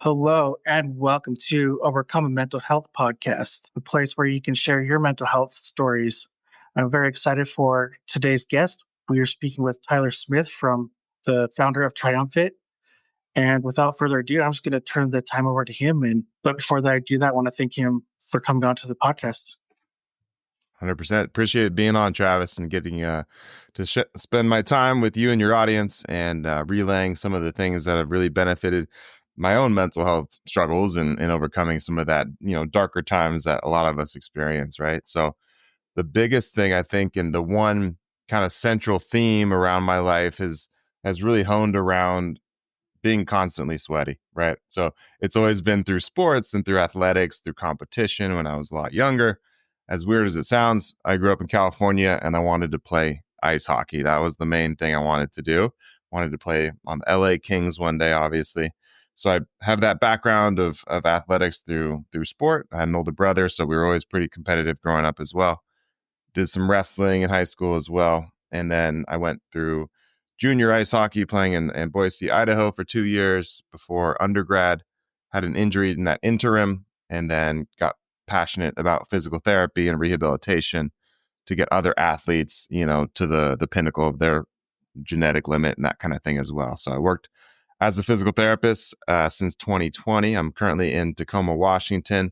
Hello and welcome to Overcome a Mental Health Podcast, a place where you can share your mental health stories. I'm very excited for today's guest. We are speaking with Tyler Smith from the founder of TriumFit. And without further ado, I'm just going to turn the time over to him. But before that, I do that, I want to thank him for coming on to the podcast. 100%. Appreciate being on, Travis, and getting to spend my time with you and your audience and relaying some of the things that have really benefited my own mental health struggles and overcoming some of that, darker times that a lot of us experience, right? So the biggest thing I think, and the one kind of central theme around my life has really honed around being constantly sweaty, right? So it's always been through sports and through athletics, through competition when I was a lot younger. As weird as it sounds, I grew up in California and I wanted to play ice hockey. That was the main thing I wanted to do. Wanted to play on the LA Kings one day, obviously. So I have that background of athletics through sport. I had an older brother, so we were always pretty competitive growing up as well. Did some wrestling in high school as well. And then I went through junior ice hockey playing in Boise, Idaho for 2 years before undergrad. Had an injury in that interim and then got passionate about physical therapy and rehabilitation to get other athletes, to the pinnacle of their genetic limit and that kind of thing as well. So I worked as a physical therapist since 2020. I'm currently in Tacoma, Washington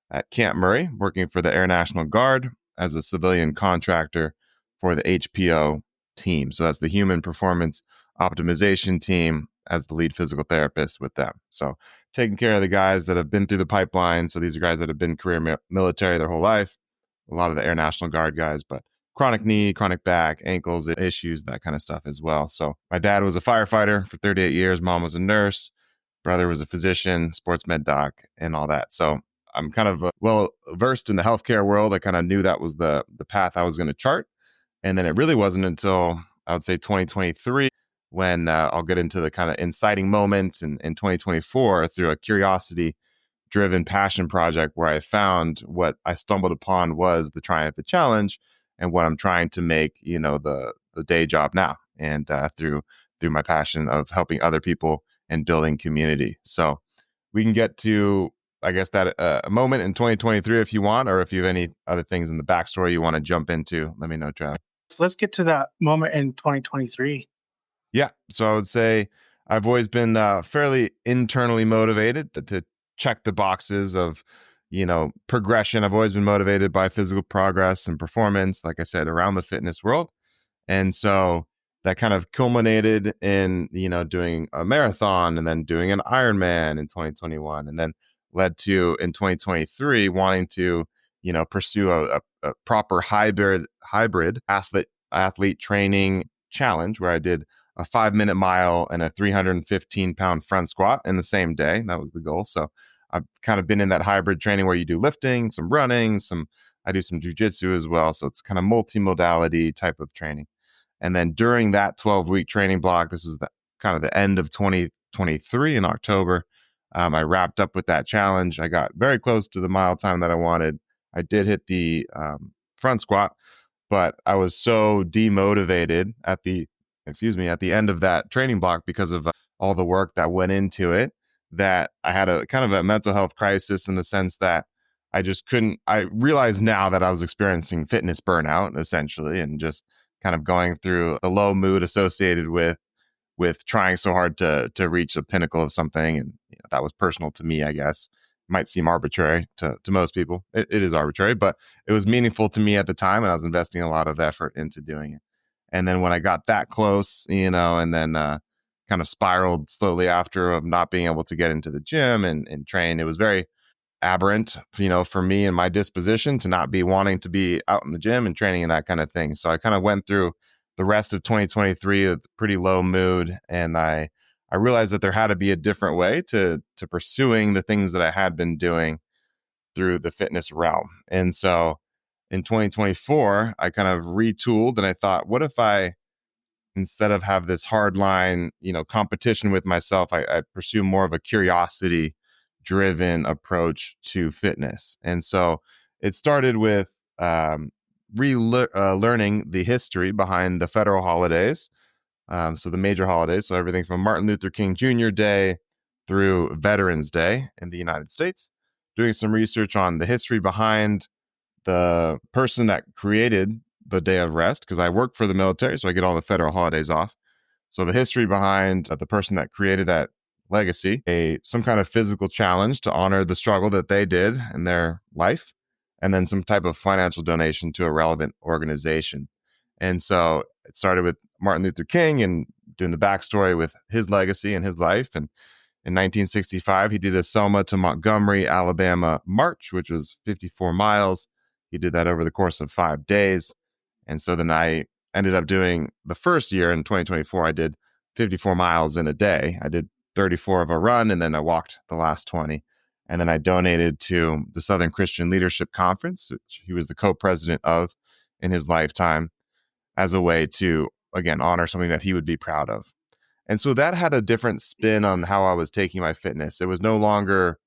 at Camp Murray, working for the Air National Guard as a civilian contractor for the HPO team. So that's the Human Performance Optimization team as the lead physical therapist with them. So taking care of the guys that have been through the pipeline. So these are guys that have been career military their whole life, a lot of the Air National Guard guys, but chronic knee, chronic back, ankles issues, that kind of stuff as well. So my dad was a firefighter for 38 years. Mom was a nurse. Brother was a physician, sports med doc, and all that. So I'm kind of well versed in the healthcare world. I kind of knew that was the path I was going to chart. And then it really wasn't until I would say 2023 when I'll get into the kind of inciting moment in 2024 through a curiosity driven passion project where I found what I stumbled upon was the TriumFit Challenge and what I'm trying to make, the day job now. And through my passion of helping other people and building community. So we can get to, I guess, that a moment in 2023 if you want, or if you have any other things in the backstory you want to jump into, let me know, Trav. So let's get to that moment in 2023. Yeah. So I would say I've always been fairly internally motivated to check the boxes of, progression. I've always been motivated by physical progress and performance, like I said, around the fitness world. And so that kind of culminated in, doing a marathon and then doing an Ironman in 2021, and then led to in 2023 wanting to, pursue a proper hybrid athlete training challenge where I did a 5-minute mile and a 315-pound front squat in the same day. That was the goal. So I've kind of been in that hybrid training where you do lifting, some running, I do some jujitsu as well. So it's kind of multimodality type of training. And then during that 12-week training block, this was kind of the end of 2023 in October, I wrapped up with that challenge. I got very close to the mile time that I wanted. I did hit the front squat, but I was so demotivated at the end of that training block because of all the work that went into it, that I had a kind of a mental health crisis in the sense that I just couldn't. I realized now that I was experiencing fitness burnout essentially, and just kind of going through the low mood associated with trying so hard to reach the pinnacle of something. And that was personal to me, I guess. Might seem arbitrary to most people. It is arbitrary, but it was meaningful to me at the time, and I was investing a lot of effort into doing it. And then when I got that close, and then kind of spiraled slowly after of not being able to get into the gym and train, it was very aberrant, for me and my disposition to not be wanting to be out in the gym and training and that kind of thing. So I kind of went through the rest of 2023 with pretty low mood, and I realized that there had to be a different way to pursuing the things that I had been doing through the fitness realm. And so in 2024, I kind of retooled and I thought, what if I, instead of have this hard line, competition with myself, I pursue more of a curiosity driven approach to fitness. And so it started with learning the history behind the federal holidays. So the major holidays, so everything from Martin Luther King Jr. Day through Veterans Day in the United States, doing some research on the history behind the person that created the day of rest, because I work for the military, so I get all the federal holidays off. So the history behind the person that created that legacy, some kind of physical challenge to honor the struggle that they did in their life, and then some type of financial donation to a relevant organization. And so it started with Martin Luther King and doing the backstory with his legacy and his life. And in 1965, he did a Selma to Montgomery, Alabama march, which was 54 miles. He did that over the course of 5 days. And so then I ended up doing the first year in 2024, I did 54 miles in a day. I did 34 of a run, and then I walked the last 20. And then I donated to the Southern Christian Leadership Conference, which he was the co-president of in his lifetime, as a way to, again, honor something that he would be proud of. And so that had a different spin on how I was taking my fitness. It was no longer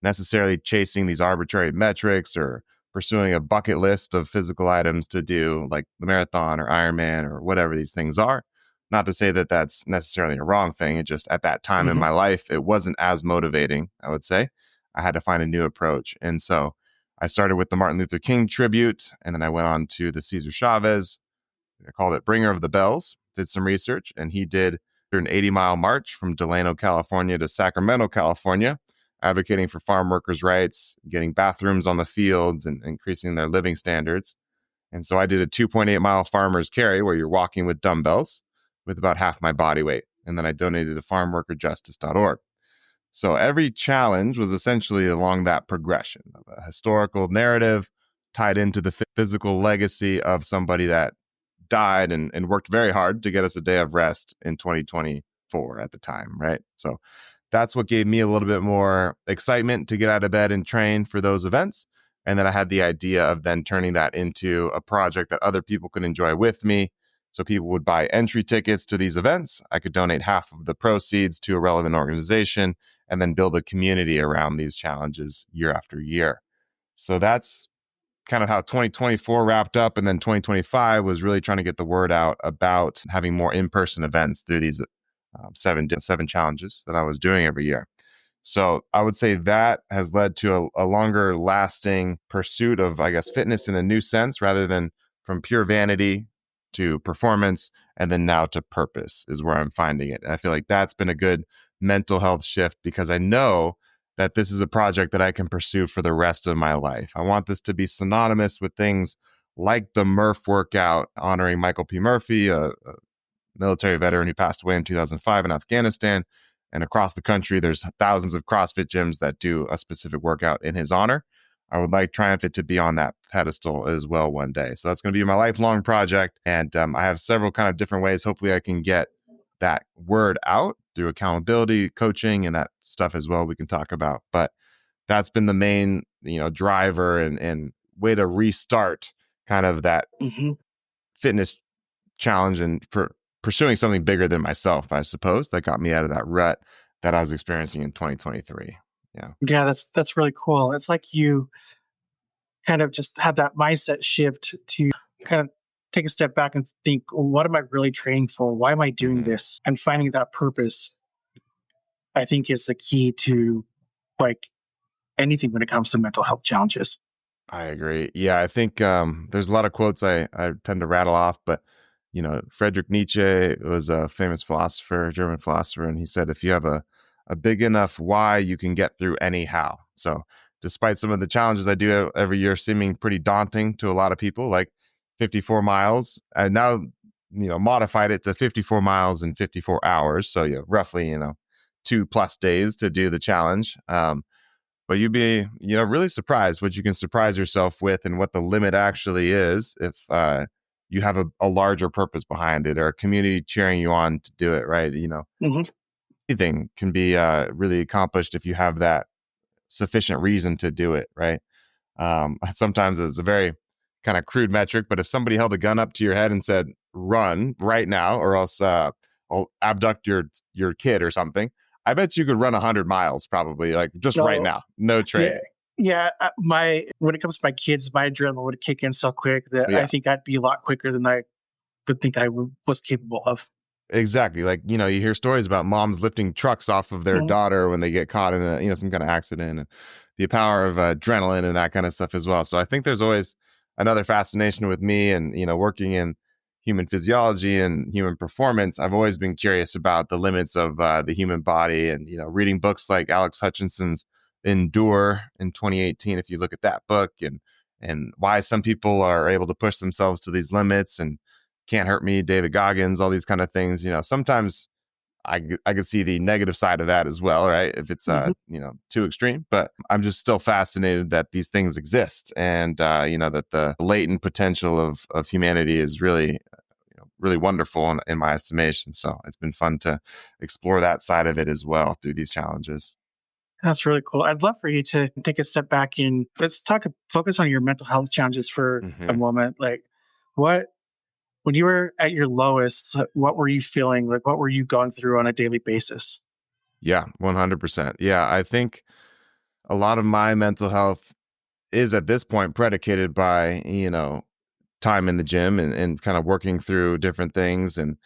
necessarily chasing these arbitrary metrics or pursuing a bucket list of physical items to do, like the marathon or Ironman or whatever these things are. Not to say that that's necessarily a wrong thing. It just, at that time in Hmm. my life, it wasn't as motivating, I would say. I had to find a new approach. And so I started with the Martin Luther King tribute, and then I went on to the Cesar Chavez. I called it Bringer of the Bells, did some research, and he did an 80-mile march from Delano, California to Sacramento, California, advocating for farm workers' rights, getting bathrooms on the fields, and increasing their living standards. And so I did a 2.8-mile farmer's carry where you're walking with dumbbells with about half my body weight. And then I donated to farmworkerjustice.org. So every challenge was essentially along that progression of a historical narrative tied into the physical legacy of somebody that died and worked very hard to get us a day of rest in 2024 at the time, right? So that's what gave me a little bit more excitement to get out of bed and train for those events. And then I had the idea of then turning that into a project that other people could enjoy with me. So people would buy entry tickets to these events. I could donate half of the proceeds to a relevant organization and then build a community around these challenges year after year. So that's kind of how 2024 wrapped up. And then 2025 was really trying to get the word out about having more in-person events through these seven challenges that I was doing every year. So I would say that has led to a longer lasting pursuit of, I guess, fitness in a new sense, rather than from pure vanity to performance, and then now to purpose is where I'm finding it. And I feel like that's been a good mental health shift, because I know that this is a project that I can pursue for the rest of my life. I want this to be synonymous with things like the Murph workout, honoring Michael P. Murphy, a military veteran who passed away in 2005 in Afghanistan. And across the country, there's thousands of CrossFit gyms that do a specific workout in his honor. I would like TriumFit to be on that pedestal as well one day. So that's going to be my lifelong project. And I have several kind of different ways. Hopefully I can get that word out through accountability, coaching, and that stuff as well we can talk about. But that's been the main, driver and way to restart kind of that Hmm. fitness challenge and pursuing something bigger than myself, I suppose, that got me out of that rut that I was experiencing in 2023. Yeah. Yeah, that's really cool. It's like you kind of just had that mindset shift to kind of take a step back and think, what am I really training for? Why am I doing Hmm. this? And finding that purpose, I think, is the key to like anything when it comes to mental health challenges. I agree. Yeah, I think there's a lot of quotes I tend to rattle off, but Friedrich Nietzsche was a famous philosopher, German philosopher, and he said, if you have a big enough why, you can get through any how. So despite some of the challenges I do every year seeming pretty daunting to a lot of people, like 54 miles, I now, modified it to 54 miles in 54 hours. So roughly, 2+ days to do the challenge. But you'd be, really surprised what you can surprise yourself with and what the limit actually is if you have a larger purpose behind it or a community cheering you on to do it, right? Hmm. Anything can be really accomplished if you have that sufficient reason to do it, right? Sometimes it's a very kind of crude metric, but if somebody held a gun up to your head and said, run right now, or else I'll abduct your kid or something, I bet you could run 100 miles probably, like just right So now, no yeah, training. yeah. My when it comes to my kids, my adrenaline would kick in so quick that So I yeah, think I'd be a lot quicker than I would think was capable of. Exactly. Like, you hear stories about moms lifting trucks off of their Mhm. daughter when they get caught in some kind of accident, and the power of adrenaline and that kind of stuff as well. So I think there's always another fascination with me, and, working in human physiology and human performance. I've always been curious about the limits of the human body, and, reading books like Alex Hutchinson's Endure in 2018. If you look at that book, and why some people are able to push themselves to these limits, and Can't Hurt Me, David Goggins, all these kind of things. Sometimes I could see the negative side of that as well, right? If it's Mhm. too extreme, but I'm just still fascinated that these things exist, and that the latent potential of humanity is really really wonderful in my estimation. So it's been fun to explore that side of it as well through these challenges. That's really cool. I'd love for you to take a step back and focus on your mental health challenges for a Hmm. moment. Like, what, when you were at your lowest, what were you feeling? Like, what were you going through on a daily basis? Yeah, 100%. Yeah, I think a lot of my mental health is at this point predicated by time in the gym, and kind of working through different things. And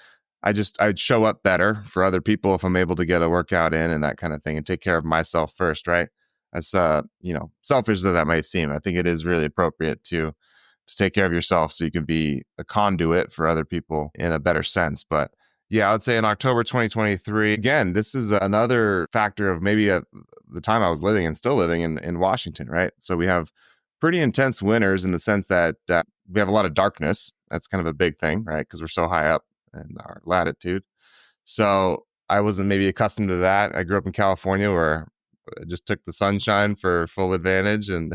I'd show up better for other people if I'm able to get a workout in and that kind of thing, and take care of myself first, right? As selfish as that might seem, I think it is really appropriate to take care of yourself so you can be a conduit for other people in a better sense. But yeah, I would say in October 2023, again, this is another factor of maybe the time I was living and still living in Washington, right? So we have pretty intense winters in the sense that we have a lot of darkness. That's kind of a big thing, right? Because we're so high up in our latitude. So I wasn't maybe accustomed to that. I grew up in California where I just took the sunshine for full advantage. And,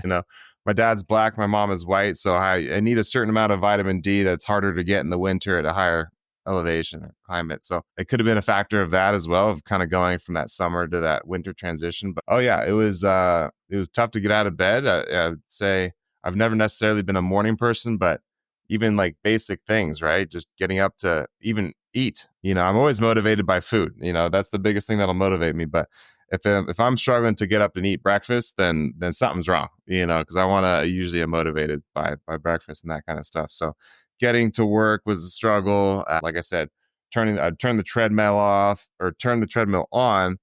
my dad's black, my mom is white. So I need a certain amount of vitamin D that's harder to get in the winter at a higher elevation or climate. So it could have been a factor of that as well, of kind of going from that summer to that winter transition. But oh yeah, it was tough to get out of bed. I would say I've never necessarily been a morning person, but even like basic things, right? Just getting up to even eat. I'm always motivated by food. That's the biggest thing that'll motivate me. But if I'm struggling to get up and eat breakfast, then something's wrong. Because I want to usually am motivated by breakfast and that kind of stuff. So getting to work was a struggle. Like I said, I'd turn the treadmill off or turn the treadmill on,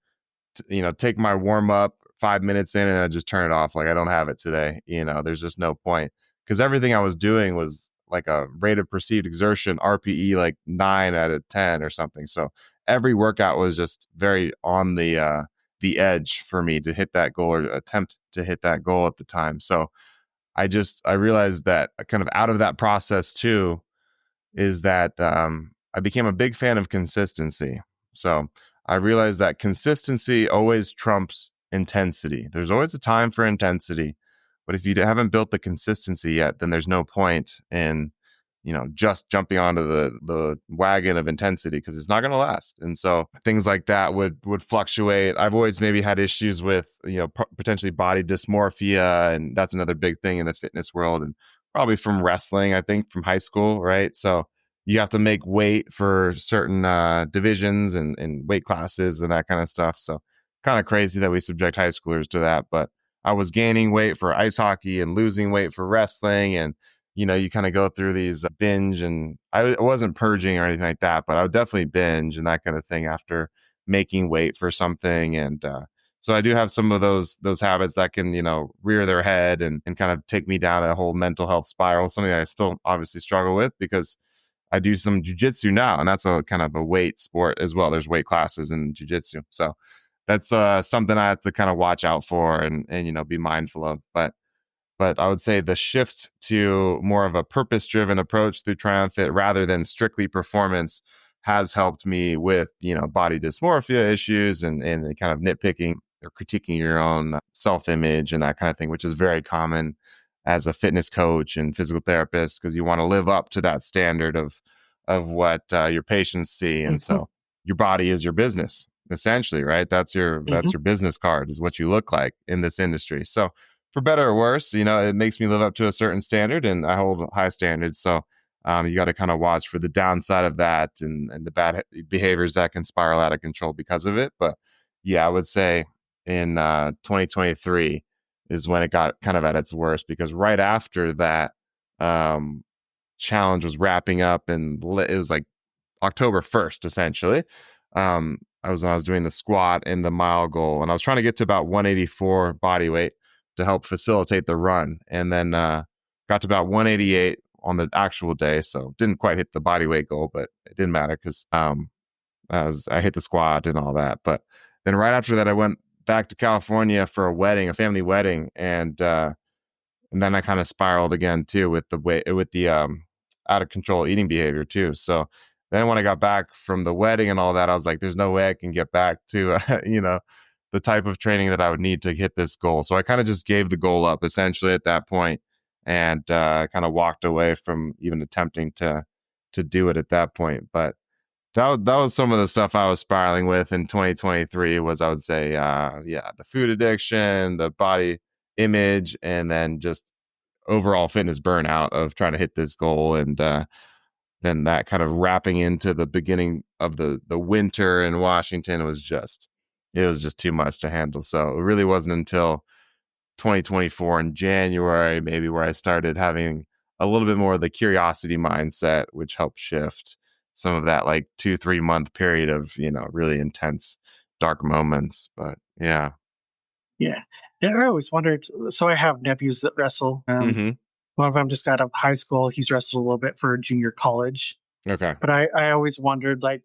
take my warm up 5 minutes in, and I just turn it off. Like I don't have it today. There's just no point, because everything I was doing was like a rate of perceived exertion, RPE, like 9 out of 10 or something. So every workout was just very on the edge for me to hit that goal or attempt to hit that goal at the time. So I realized that kind of out of that process too is that I became a big fan of consistency. So I realized that consistency always trumps intensity. There's always a time for intensity, but if you haven't built the consistency yet, then there's no point in just jumping onto the wagon of intensity, because it's not going to last. And so things like that would fluctuate. I've always maybe had issues with potentially body dysmorphia, and that's another big thing in the fitness world, and probably from wrestling, I think, from high school, right? So you have to make weight for certain divisions and weight classes and that kind of stuff. So kind of crazy that we subject high schoolers to that. But I was gaining weight for ice hockey and losing weight for wrestling. And, you kind of go through these binge, and I wasn't purging or anything like that, but I would definitely binge and that kind of thing after making weight for something. And so I do have some of those habits that can, rear their head and kind of take me down a whole mental health spiral, something that I still obviously struggle with, because I do some jujitsu now, and that's a kind of a weight sport as well. There's weight classes in jujitsu. So that's something I have to kind of watch out for, and be mindful of. But I would say the shift to more of a purpose-driven approach through TriumFit rather than strictly performance has helped me with, body dysmorphia issues, and kind of nitpicking or critiquing your own self-image and that kind of thing, which is very common as a fitness coach and physical therapist, because you want to live up to that standard of what your patients see. And Mhm. so your body is your business, essentially, right? That's your Mhm. that's your business card, is what you look like in this industry. So for better or worse, it makes me live up to a certain standard, and I hold high standards. So you got to kind of watch for the downside of that, and the bad behaviors that can spiral out of control because of it. But yeah, I would say in 2023 is when it got kind of at its worst, because right after that um, challenge was wrapping up, and it was like October 1st, essentially. I was doing the squat and the mile goal, and I was trying to get to about 184 body weight to help facilitate the run, and then got to about 188 on the actual day. So didn't quite hit the body weight goal, but it didn't matter because I hit the squat and all that. But then right after that, I went back to California for a wedding, a family wedding, and then I kind of spiraled again too with the out of control eating behavior too. So then when I got back from the wedding and all that, I was like, there's no way I can get back to the type of training that I would need to hit this goal. So I kind of just gave the goal up essentially at that point, and kind of walked away from even attempting to do it at that point. But that was some of the stuff I was spiraling with in 2023 was, I would say, the food addiction, the body image, and then just overall fitness burnout of trying to hit this goal. And then that kind of wrapping into the beginning of the winter in Washington it was just too much to handle. So it really wasn't until 2024 in January, maybe, where I started having a little bit more of the curiosity mindset, which helped shift some of that like 2-3 month period of, really intense dark moments. But yeah. Yeah. Yeah, I always wondered. So I have nephews that wrestle. Hmm. One of them just got out of high school. He's wrestled a little bit for junior college. Okay. But I always wondered, like,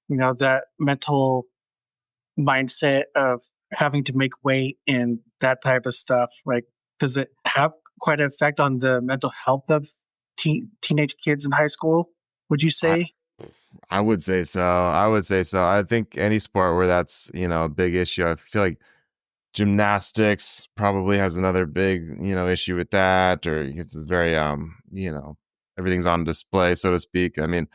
that mental mindset of having to make weight and that type of stuff. Like, does it have quite an effect on the mental health of teenage kids in high school? Would you I, say? I would say so. I think any sport where that's, a big issue, I feel like gymnastics probably has another big, issue with that, or it's very, everything's on display, so to speak. I mean,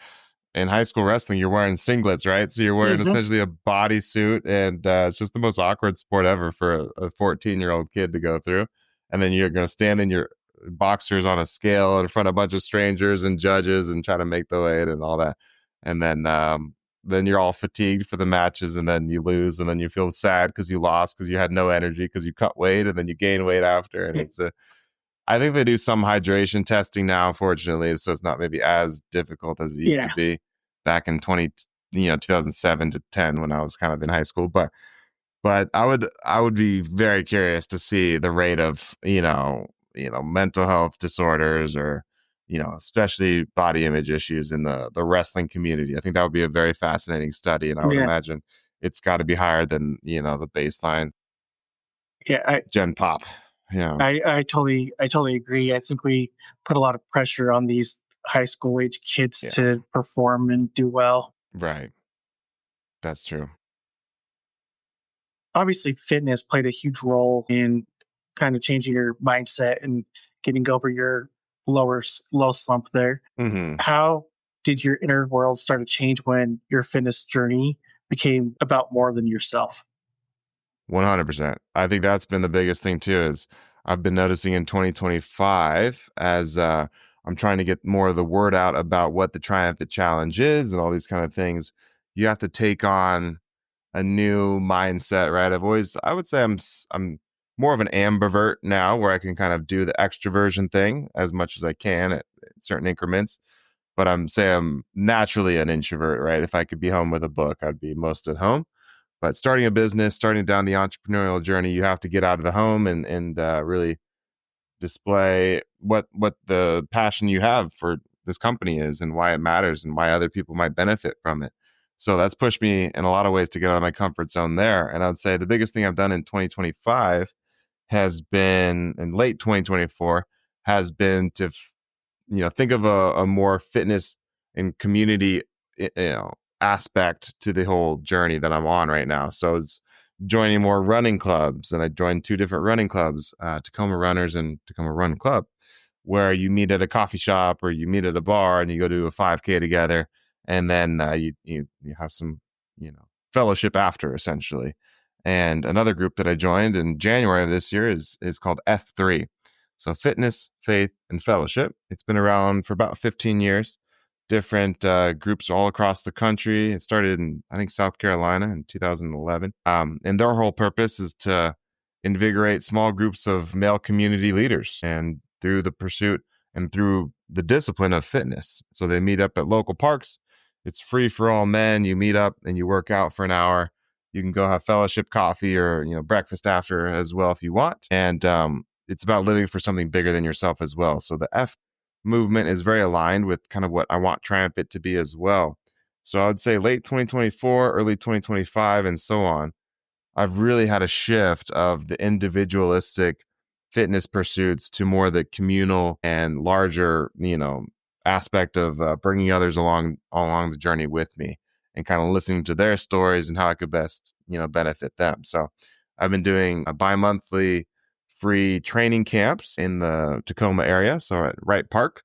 in high school wrestling, you're wearing singlets, right? So you're wearing Hmm. essentially a bodysuit, and it's just the most awkward sport ever for a 14-year-old kid to go through. And then you're going to stand in your boxers on a scale in front of a bunch of strangers and judges and try to make the weight and all that. And then you're all fatigued for the matches, and then you lose, and then you feel sad because you lost because you had no energy because you cut weight, and then you gain weight after. And I think they do some hydration testing now, fortunately, so it's not maybe as difficult as it used to Yeah. be back in 2007 to 10 when I was kind of in high school. But I would be very curious to see the rate of, mental health disorders, or, especially body image issues in the wrestling community. I think that would be a very fascinating study, and I would Yeah. imagine it's got to be higher than, the baseline Yeah. I, Gen Pop. Yeah, I totally agree. I think we put a lot of pressure on these high school age kids yeah, to perform and do well. right. That's true. Obviously, fitness played a huge role in kind of changing your mindset and getting over your low slump there. Hmm. How did your inner world start to change when your fitness journey became about more than yourself? 100%. I think that's been the biggest thing too, is I've been noticing in 2025 as I'm trying to get more of the word out about what the TriumFit Challenge is and all these kind of things. You have to take on a new mindset, right? I would say I'm more of an ambivert now, where I can kind of do the extroversion thing as much as I can at certain increments. But I'm naturally an introvert, right? If I could be home with a book, I'd be most at home. But starting a business, starting down the entrepreneurial journey, you have to get out of the home and really display what the passion you have for this company is, and why it matters, and why other people might benefit from it. So that's pushed me in a lot of ways to get out of my comfort zone there. And I'd say the biggest thing I've done in 2025 has been, in late 2024, has been to think of a more fitness and community aspect to the whole journey that I'm on right now. So it's joining more running clubs, and I joined 2 different running clubs, Tacoma Runners and Tacoma Run Club, where you meet at a coffee shop or you meet at a bar and you go do a 5K together, and then you have some fellowship after, essentially. And another group that I joined in January of this year is called F3. So Fitness, Faith, and Fellowship. It's been around for about 15 years. Different groups all across the country. It started in, I think, South Carolina in 2011. And their whole purpose is to invigorate small groups of male community leaders, and through the pursuit and through the discipline of fitness. So they meet up at local parks It's free for all men. You meet up and you work out for an hour. You can go have fellowship coffee or breakfast after as well if you want. And it's about living for something bigger than yourself as well. So the F movement is very aligned with kind of what I want TriumFit to be as well. So I would say late 2024, early 2025, and so on. I've really had a shift of the individualistic fitness pursuits to more the communal and larger, aspect of bringing others along the journey with me and kind of listening to their stories and how I could best, benefit them. So I've been doing a bi-monthly free training camps in the Tacoma area. So at Wright Park,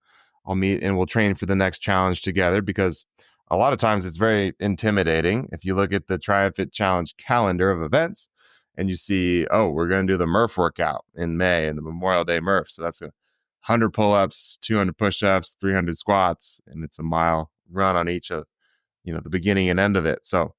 I'll meet and we'll train for the next challenge together because a lot of times it's very intimidating. If you look at the TriumFit Challenge calendar of events and you see, oh, we're going to do the Murph workout in May and the Memorial Day Murph. So that's 100 pull-ups, 200 push-ups, 300 squats, and it's a mile run on each of, the beginning and end of it. So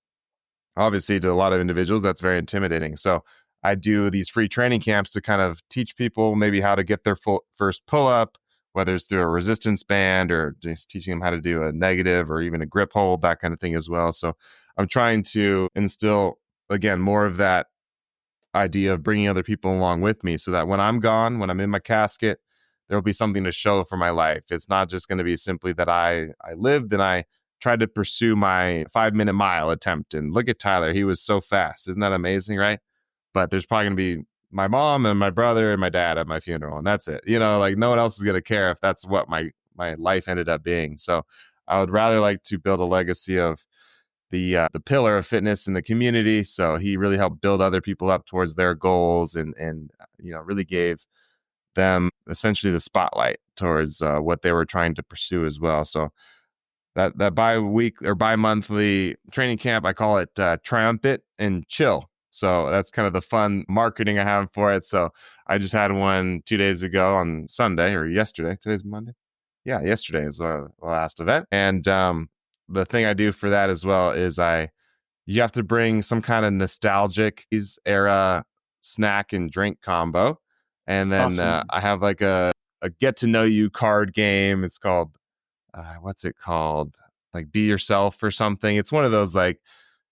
obviously to a lot of individuals, that's very intimidating. So I do these free training camps to kind of teach people maybe how to get their first pull-up, whether it's through a resistance band or just teaching them how to do a negative or even a grip hold, that kind of thing as well. So I'm trying to instill, again, more of that idea of bringing other people along with me so that when I'm gone, when I'm in my casket, there'll be something to show for my life. It's not just going to be simply that I lived and I tried to pursue my 5-minute mile attempt. And look at Tyler. He was so fast. Isn't that amazing, right? But there's probably going to be my mom and my brother and my dad at my funeral. And that's it. Like no one else is going to care if that's what my life ended up being. So I would rather like to build a legacy of the pillar of fitness in the community. So he really helped build other people up towards their goals and really gave them essentially the spotlight towards what they were trying to pursue as well. So that bi-week or bi-monthly training camp, I call it TriumFit and Chill. So that's kind of the fun marketing I have for it. So I just had one 2 days ago on Sunday or yesterday. Today's Monday. Yeah, yesterday is our last event. And the thing I do for that as well is you have to bring some kind of nostalgic era snack and drink combo. And then Awesome. I have like a get to know you card game. It's called, what's it called? Like Be Yourself or something. It's one of those like,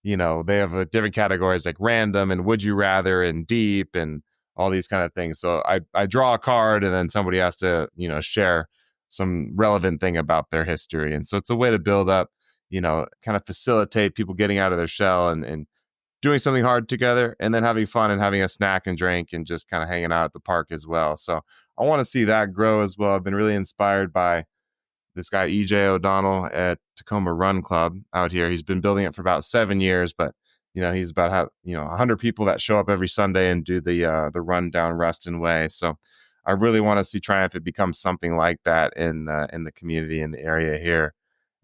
they have different categories like random and would you rather and deep and all these kind of things. So I draw a card and then somebody has to, share some relevant thing about their history. And so it's a way to build up, kind of facilitate people getting out of their shell and doing something hard together and then having fun and having a snack and drink and just kind of hanging out at the park as well. So I want to see that grow as well. I've been really inspired by this guy, EJ O'Donnell at Tacoma Run Club out here. He's been building it for about 7 years, but he's about 100 people that show up every Sunday and do the run down Ruston Way. So I really want to see TriumFit become something like that in the community in the area here.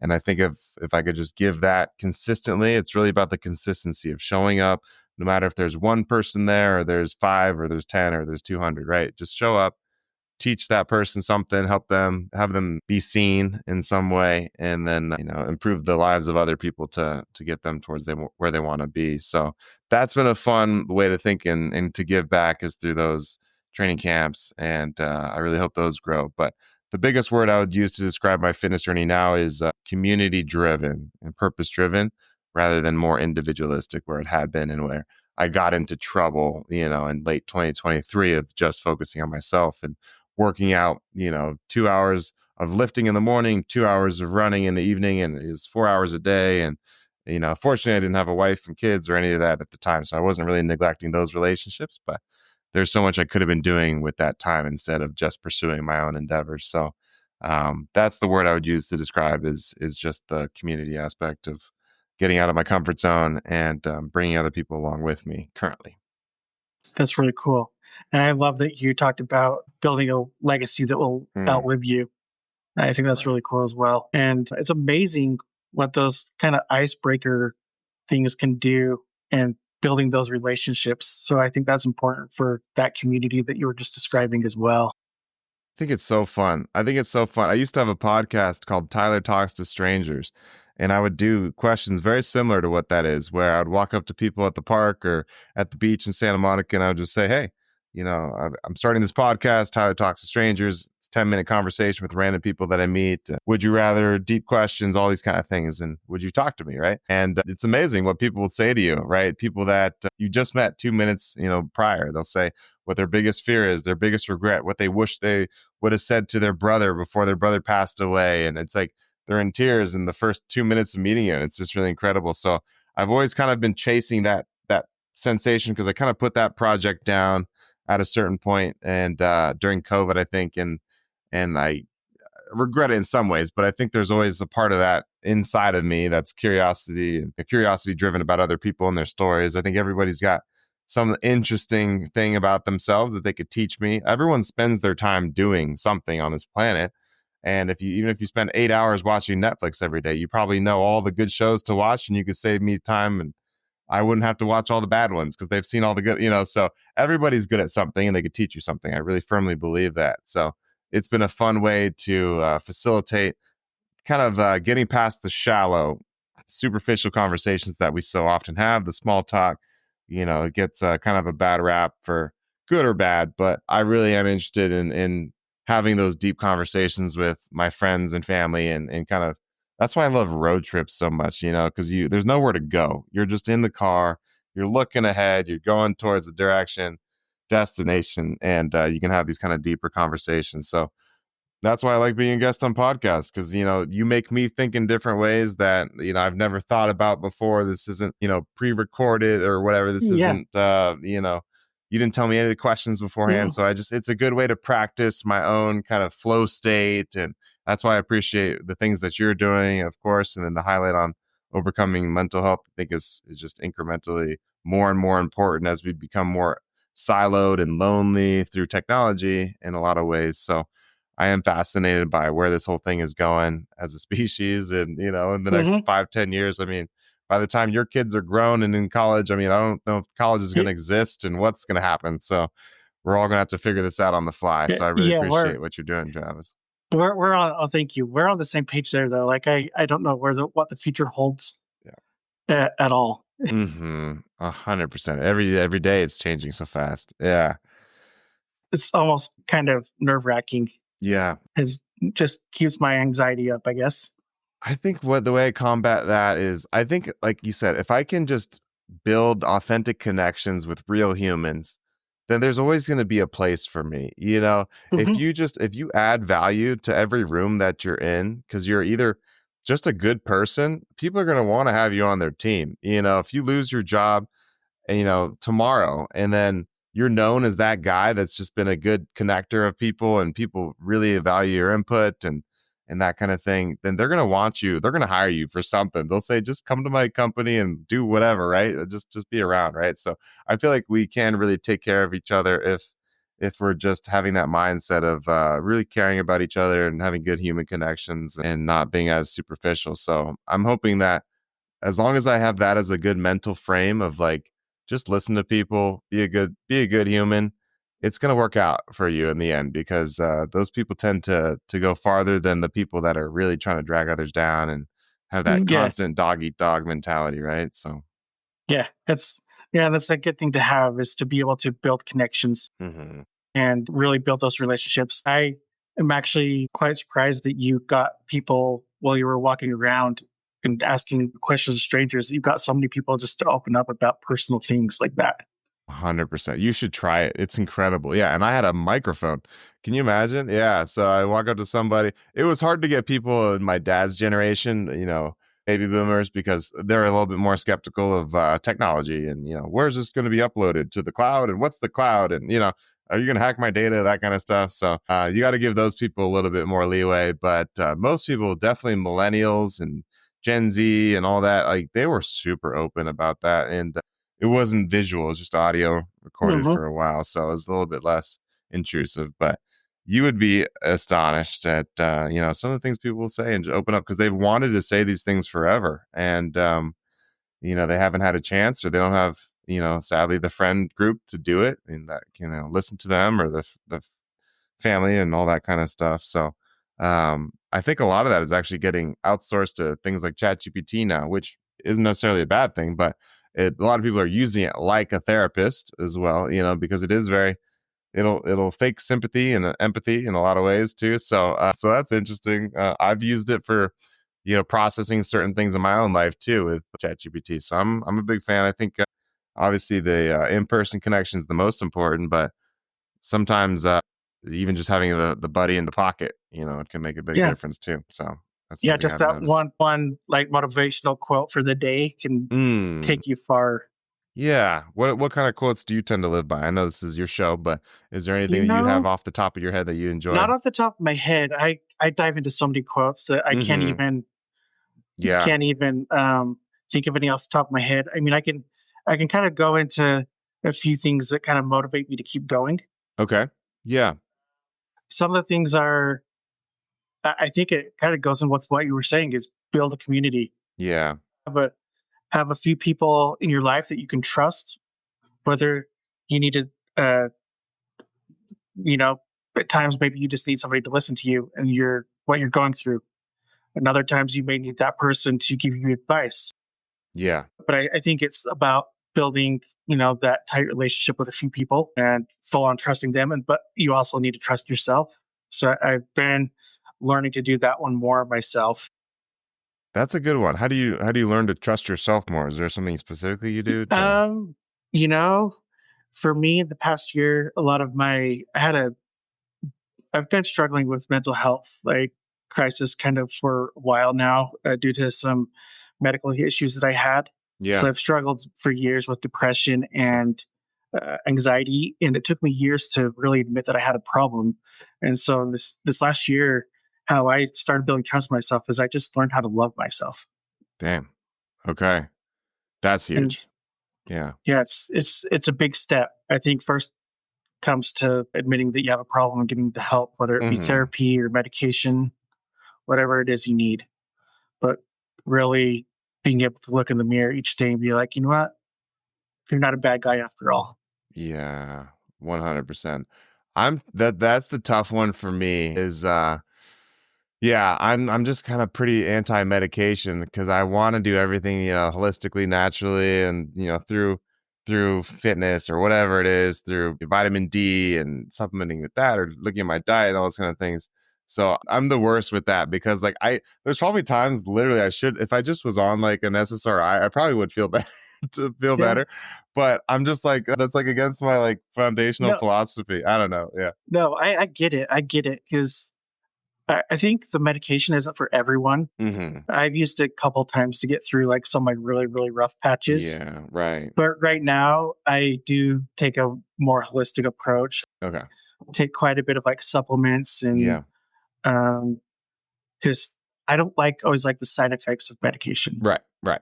And I think if I could just give that consistently, it's really about the consistency of showing up, no matter if there's one person there or there's 5 or there's 10 or there's 200, right? Just show up, teach that person something, help them, have them be seen in some way, and then improve the lives of other people to get them towards where they want to be. So that's been a fun way to think and to give back is through those training camps, and I really hope those grow. But the biggest word I would use to describe my fitness journey now is community driven and purpose driven rather than more individualistic where it had been and where I got into trouble, in late 2023 of just focusing on myself and working out, 2 hours of lifting in the morning, 2 hours of running in the evening, and it was 4 hours a day. And, fortunately, I didn't have a wife and kids or any of that at the time. So I wasn't really neglecting those relationships, but there's so much I could have been doing with that time instead of just pursuing my own endeavors. So that's the word I would use to describe is just the community aspect of getting out of my comfort zone and bringing other people along with me currently. That's really cool. And I love that you talked about building a legacy that will outlive you. I think that's Right. really cool as well. And it's amazing what those kind of icebreaker things can do and building those relationships. So I think that's important for that community that you were just describing as well. I think it's so fun. I used to have a podcast called Tyler Talks to Strangers, and I would do questions very similar to what that is, where I would walk up to people at the park or at the beach in Santa Monica, and I would just say, hey, I'm starting this podcast, Tyler Talks to Strangers. 10-minute conversation with random people that I meet. Would you rather, deep questions, all these kind of things. And would you talk to me, right? And it's amazing what people will say to you, right? People that you just met 2 minutes, prior, they'll say what their biggest fear is, their biggest regret, what they wish they would have said to their brother before their brother passed away. And it's like they're in tears in the first 2 minutes of meeting you. And it's just really incredible. So I've always kind of been chasing that sensation, because I kind of put that project down at a certain point, and during COVID, I think, and I regret it in some ways, but I think there's always a part of that inside of me that's curiosity, and curiosity driven about other people and their stories. I think everybody's got some interesting thing about themselves that they could teach me. Everyone spends their time doing something on this planet. And even if you spend 8 hours watching Netflix every day, you probably know all the good shows to watch, and you could save me time, and I wouldn't have to watch all the bad ones because they've seen all the good, so everybody's good at something and they could teach you something. I really firmly believe that. So it's been a fun way to facilitate kind of getting past the shallow, superficial conversations that we so often have, the small talk. It gets kind of a bad rap for good or bad, but I really am interested in having those deep conversations with my friends and family, and kind of, that's why I love road trips so much, because there's nowhere to go. You're just in the car, you're looking ahead, you're going towards the destination, and you can have these kind of deeper conversations. So that's why I like being a guest on podcasts, because you make me think in different ways that I've never thought about before. This isn't pre-recorded or whatever. This Yeah. isn't you didn't tell me any of the questions beforehand. Mm. So it's a good way to practice my own kind of flow state, and that's why I appreciate the things that you're doing, of course, and then the highlight on overcoming mental health, I think is just incrementally more and more important as we become more siloed and lonely through technology in a lot of ways. So I am fascinated by where this whole thing is going as a species, and in the next Hmm. 5-10 years. I mean, by the time your kids are grown and in college, I mean, I don't know if college is going to exist and what's going to happen. So we're all going to have to figure this out on the fly. So I really Yeah, we're appreciate what you're doing, Travis. we're on. Oh, thank you. We're on the same page there, though. Like I don't know what the future holds Yeah. at all. 100%. Every day it's changing so fast. Yeah. It's almost kind of nerve wracking. Yeah. It just keeps my anxiety up, I guess. I think the way I combat that is, I think, like you said, if I can just build authentic connections with real humans, then there's always going to be a place for me. If Hmm. you add value to every room that you're in, because you're either just a good person, people are going to want to have you on their team. If you lose your job, tomorrow, and then you're known as that guy that's just been a good connector of people, and people really value your input and that kind of thing, then they're going to want you. They're going to hire you for something. They'll say, just come to my company and do whatever, right? Just be around, right? So I feel like we can really take care of each other if we're just having that mindset of really caring about each other and having good human connections and not being as superficial. So I'm hoping that as long as I have that as a good mental frame of like, just listen to people, be a good human, it's going to work out for you in the end, because those people tend to go farther than the people that are really trying to drag others down and have that Yeah, constant dog eat dog mentality, right? So, yeah. That's a good thing to have, is to be able to build connections mhm. and really build those relationships. I am actually quite surprised that you got people while you were walking around and asking questions of strangers. You got so many people just to open up about personal things like that. 100%. You should try it. It's incredible. Yeah. And I had a microphone. Can you imagine? Yeah. So I walk up to somebody. It was hard to get people in my dad's generation, baby boomers, because they're a little bit more skeptical of technology and, where's this going to be uploaded to the cloud, and what's the cloud? And, are you going to hack my data? That kind of stuff. So you got to give those people a little bit more leeway. But most people, definitely millennials and Gen Z and all that, like they were super open about that. And it wasn't visual, it was just audio recorded Hmm. for a while. So it was a little bit less intrusive, but you would be astonished at, some of the things people will say and just open up, because they've wanted to say these things forever. And, they haven't had a chance, or they don't have, sadly, the friend group to do it and that, listen to them, or the family and all that kind of stuff. So I think a lot of that is actually getting outsourced to things like ChatGPT now, which isn't necessarily a bad thing, but a lot of people are using it like a therapist as well, because it is very it'll fake sympathy and empathy in a lot of ways too. So that's interesting. I've used it for processing certain things in my own life too with ChatGPT. So I'm a big fan. I think obviously the in-person connection is the most important, but sometimes even just having the buddy in the pocket, it can make a big Yeah. difference too. So that's Yeah. something Just I've that noticed. one like motivational quote for the day can Mm, take you far. yeah. What kind of quotes do you tend to live by? I know this is your show, but is there anything You that you have know, off the top of your head that you enjoy? not off the top of my head. I dive into so many quotes that I Mm-hmm. Yeah. can't even think of any off the top of my head. I mean, I can kind of go into a few things that kind of motivate me to keep going. Okay. Yeah. Some of the things are, I think it kind of goes in with what you were saying is build a community. Yeah. Have a have a few people in your life that you can trust, whether you need to, you know, at times maybe you just need somebody to listen to you and your what you're going through. And other times you may need that person to give you advice. Yeah. But I think it's about building, that tight relationship with a few people and full on trusting them. And but you also need to trust yourself. So I've been learning to do that one more myself. That's a good one. How do you learn to trust yourself more? Is there something specifically you do to? Um, you know, for me, the past year, a lot of my I had a I've been struggling with mental health like crisis kind of for a while now due to some medical issues that I had. Yeah. So I've struggled for years with depression Sure. and anxiety, and it took me years to really admit that I had a problem. And so this last year, how I started building trust in myself is I just learned how to love myself. Damn. Okay. That's And huge. Yeah. yeah, it's a big step. I think first comes to admitting that you have a problem and getting the help, whether it be Hmm. therapy or medication, whatever it is you need. But really being able to look in the mirror each day and be like, you know what? You're not a bad guy after all. Yeah. 100%. That's the tough one for me is yeah, I'm just kind of pretty anti-medication because I want to do everything, holistically, naturally, and through fitness or whatever it is, through vitamin D and supplementing with that, or looking at my diet and all those kind of things. So I'm the worst with that because like there's probably times literally I should if I just was on like an SSRI, I probably would feel better to feel Yeah. better. But I'm just like that's like against my like foundational No, philosophy. I don't know. Yeah. no, I get it. I get it because I think the medication isn't for everyone. Hmm. I've used it a couple times to get through like some like really, really rough patches. Yeah. Right. But right now, I do take a more holistic approach. Okay. Take quite a bit of like supplements and Yeah. um because I don't like always like the side effects of medication. Right, right.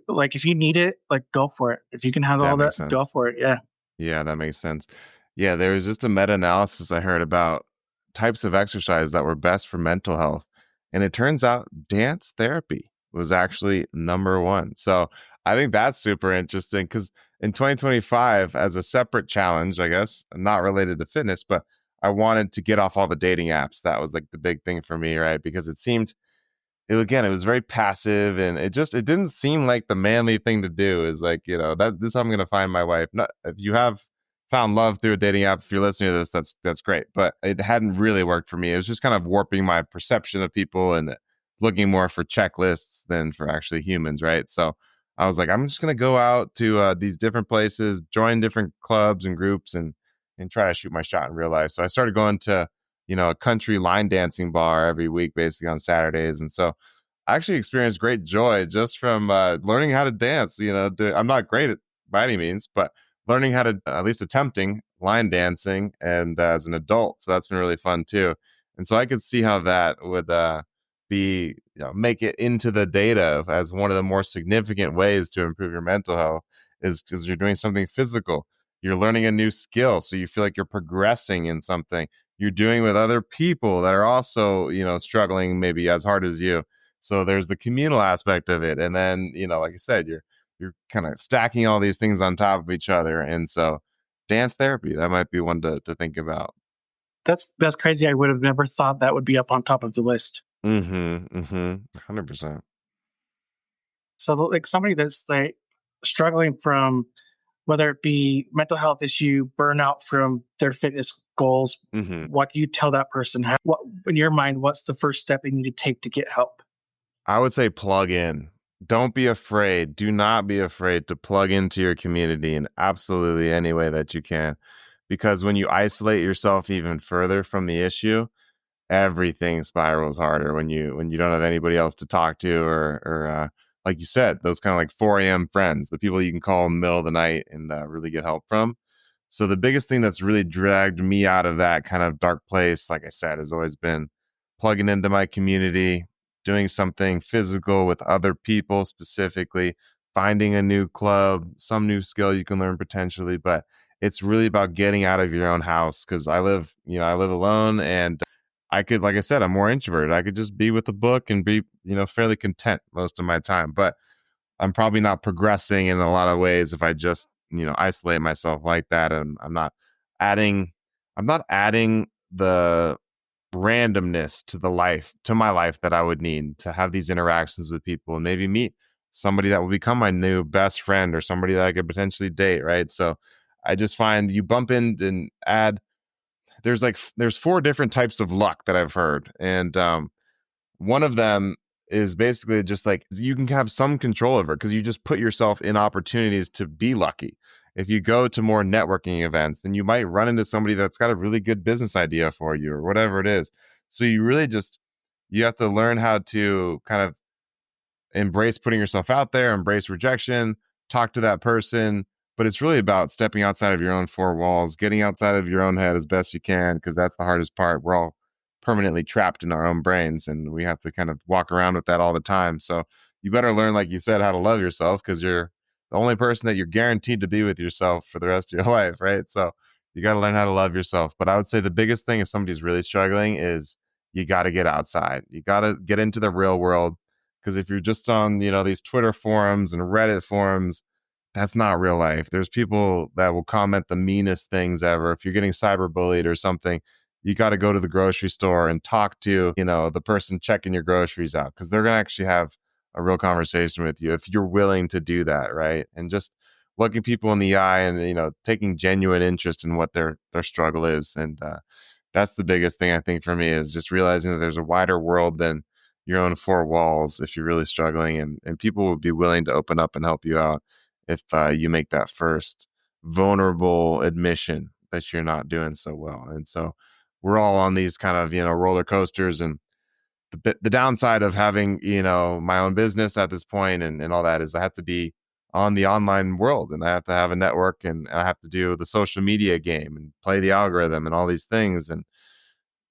Like if you need it, like go for it. If you can handle That all makes that, go sense. for it. Yeah. Yeah, that makes sense. Yeah, there was just a meta-analysis I heard about types of exercise that were best for mental health, and it turns out dance therapy was actually number 1. So, I think that's super interesting because in 2025, as a separate challenge, I guess, not related to fitness, but I wanted to get off all the dating apps. That was like the big thing for me, right? Because it was very passive and it didn't seem like the manly thing to do is like, that this is how I'm gonna find my wife. Not if you have found love through a dating app, if you're listening to this, that's great. But it hadn't really worked for me. It was just kind of warping my perception of people and looking more for checklists than for actually humans, right? So I was like, I'm just gonna go out to these different places, join different clubs and groups and try to shoot my shot in real life. So I started going to a country line dancing bar every week, basically on Saturdays. And so I actually experienced great joy just from learning how to dance. I'm not great at by any means, but learning how to at least attempting line dancing and as an adult. So that's been really fun too. And so I could see how that would be, make it into the data as one of the more significant ways to improve your mental health is because you're doing something physical. You're learning a new skill. So you feel like you're progressing in something you're doing with other people that are also, struggling maybe as hard as you. So there's the communal aspect of it. And then, like I said, you're kind of stacking all these things on top of each other. And so dance therapy, that might be one to think about. That's crazy. I would have never thought that would be up on top of the list. Mm-hmm. Mm-hmm. 100%. So like somebody that's like struggling from whether it be mental health issue, burnout from their fitness goals, Hmm. what do you tell that person? What, in your mind, what's the first step you need to take to get help? I would say plug in. Don't be afraid. Do not be afraid to plug into your community in absolutely any way that you can. Because when you isolate yourself even further from the issue, everything spirals harder when you don't have anybody else to talk to, or like you said, those kind of like 4 a.m. friends, the people you can call in the middle of the night and really get help from. So the biggest thing that's really dragged me out of that kind of dark place, like I said, has always been plugging into my community, doing something physical with other people, specifically finding a new club, some new skill you can learn potentially. But it's really about getting out of your own house, because I live alone, and I could, like I said, I'm more introverted. I could just be with a book and be, fairly content most of my time. But I'm probably not progressing in a lot of ways if I just, isolate myself like that. And adding, I'm not adding the randomness to my life that I would need to have these interactions with people and maybe meet somebody that will become my new best friend, or somebody that I could potentially date. Right. So I just find you bump in and add, there's four different types of luck that I've heard. And one of them is basically just like you can have some control over, because you just put yourself in opportunities to be lucky. If you go to more networking events, then you might run into somebody that's got a really good business idea for you, or whatever it is. So you have to learn how to kind of embrace putting yourself out there, embrace rejection, talk to that person. But it's really about stepping outside of your own four walls, getting outside of your own head as best you can, because that's the hardest part. We're all permanently trapped in our own brains, and we have to kind of walk around with that all the time. So you better learn, like you said, how to love yourself, because you're the only person that you're guaranteed to be with yourself for the rest of your life, right? So you got to learn how to love yourself. But I would say the biggest thing, if somebody's really struggling, is you got to get outside. You got to get into the real world, because if you're just on, these Twitter forums and Reddit forums, that's not real life. There's people that will comment the meanest things ever. If you're getting cyberbullied or something, you got to go to the grocery store and talk to, the person checking your groceries out, because they're going to actually have a real conversation with you if you're willing to do that, right? And just looking people in the eye and, taking genuine interest in what their struggle is. And that's the biggest thing, I think, for me, is just realizing that there's a wider world than your own four walls if you're really struggling, and people will be willing to open up and help you out if you make that first vulnerable admission that you're not doing so well. And so we're all on these kind of, roller coasters. And the downside of having, my own business at this point, and all that, is I have to be on the online world, and I have to have a network, and I have to do the social media game and play the algorithm and all these things. And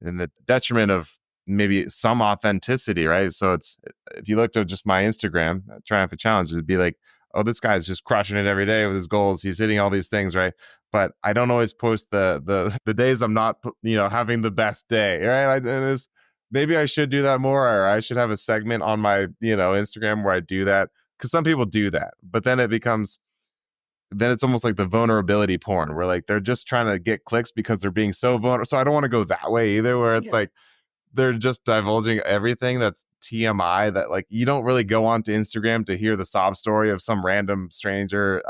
the detriment of maybe some authenticity, right? So it's, if you looked at just my Instagram, TriumFit Challenge, it'd be like, oh, this guy's just crushing it every day with his goals. He's hitting all these things, right? But I don't always post the days I'm not, having the best day, right? Maybe I should do that more, or I should have a segment on my, Instagram where I do that, because some people do that, but then it's almost like the vulnerability porn, where like they're just trying to get clicks because they're being so vulnerable. So I don't want to go that way either, where it's like they're just divulging everything that's TMI, that like you don't really go onto Instagram to hear the sob story of some random stranger,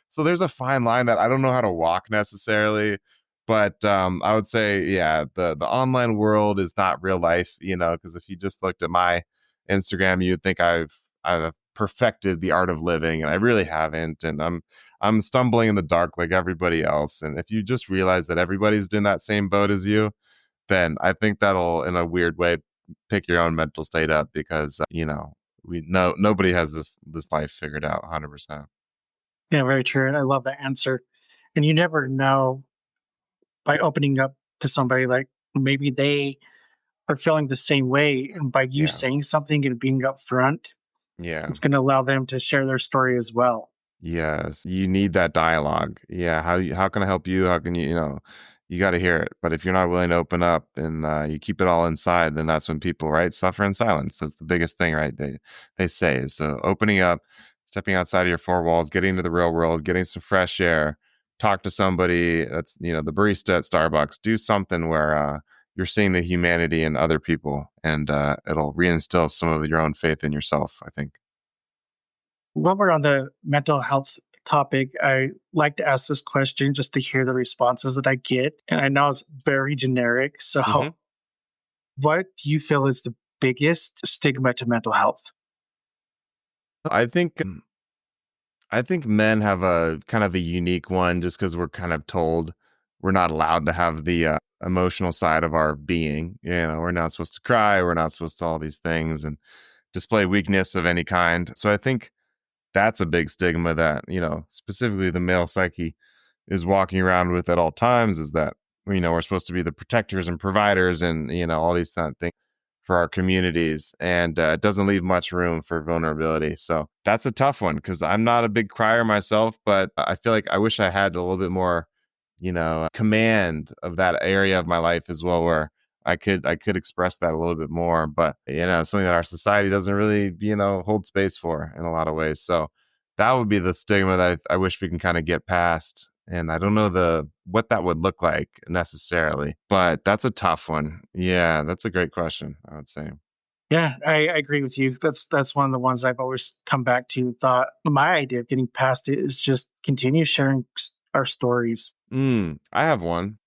So there's a fine line that I don't know how to walk necessarily. But I would say, yeah, the online world is not real life, because if you just looked at my Instagram, you'd think I've perfected the art of living, and I really haven't. And I'm stumbling in the dark like everybody else. And if you just realize that everybody's in that same boat as you, then I think that'll, in a weird way, pick your own mental state up, because we know nobody has this life figured out 100%. Yeah, very true. And I love that answer. And you never know, by opening up to somebody, like maybe they are feeling the same way. And by you Yeah, saying something and being upfront, yeah. it's going to allow them to share their story as well. Yes, you need that dialogue. Yeah, how can I help you? How can you got to hear it. But if you're not willing to open up, and you keep it all inside, then that's when people, right, suffer in silence. That's the biggest thing, right? They say is, so opening up, stepping outside of your four walls, getting into the real world, getting some fresh air, talk to somebody that's, the barista at Starbucks, do something where you're seeing the humanity in other people, and it'll reinstill some of your own faith in yourself, I think. While we're on the mental health topic, I like to ask this question just to hear the responses that I get. And I know it's very generic. Hmm. So, what do you feel is the biggest stigma to mental health? I think I think men have a kind of a unique one just because we're kind of told we're not allowed to have the emotional side of our being. You know, we're not supposed to cry. We're not supposed to all these things and display weakness of any kind. So I think that's a big stigma that, specifically the male psyche is walking around with at all times is that, we're supposed to be the protectors and providers and, all these kind of things for our communities. And it doesn't leave much room for vulnerability. So that's a tough one because I'm not a big crier myself, but I feel like I wish I had a little bit more, command of that area of my life as well, where I could express that a little bit more. But it's something that our society doesn't really, hold space for in a lot of ways. So that would be the stigma that I wish we can kind of get past. And I don't know what that would look like necessarily, but that's a tough one. Yeah, that's a great question, I would say. Yeah, I agree with you. That's one of the ones I've always come back to. Thought my idea of getting past it is just continue sharing our stories. I have one.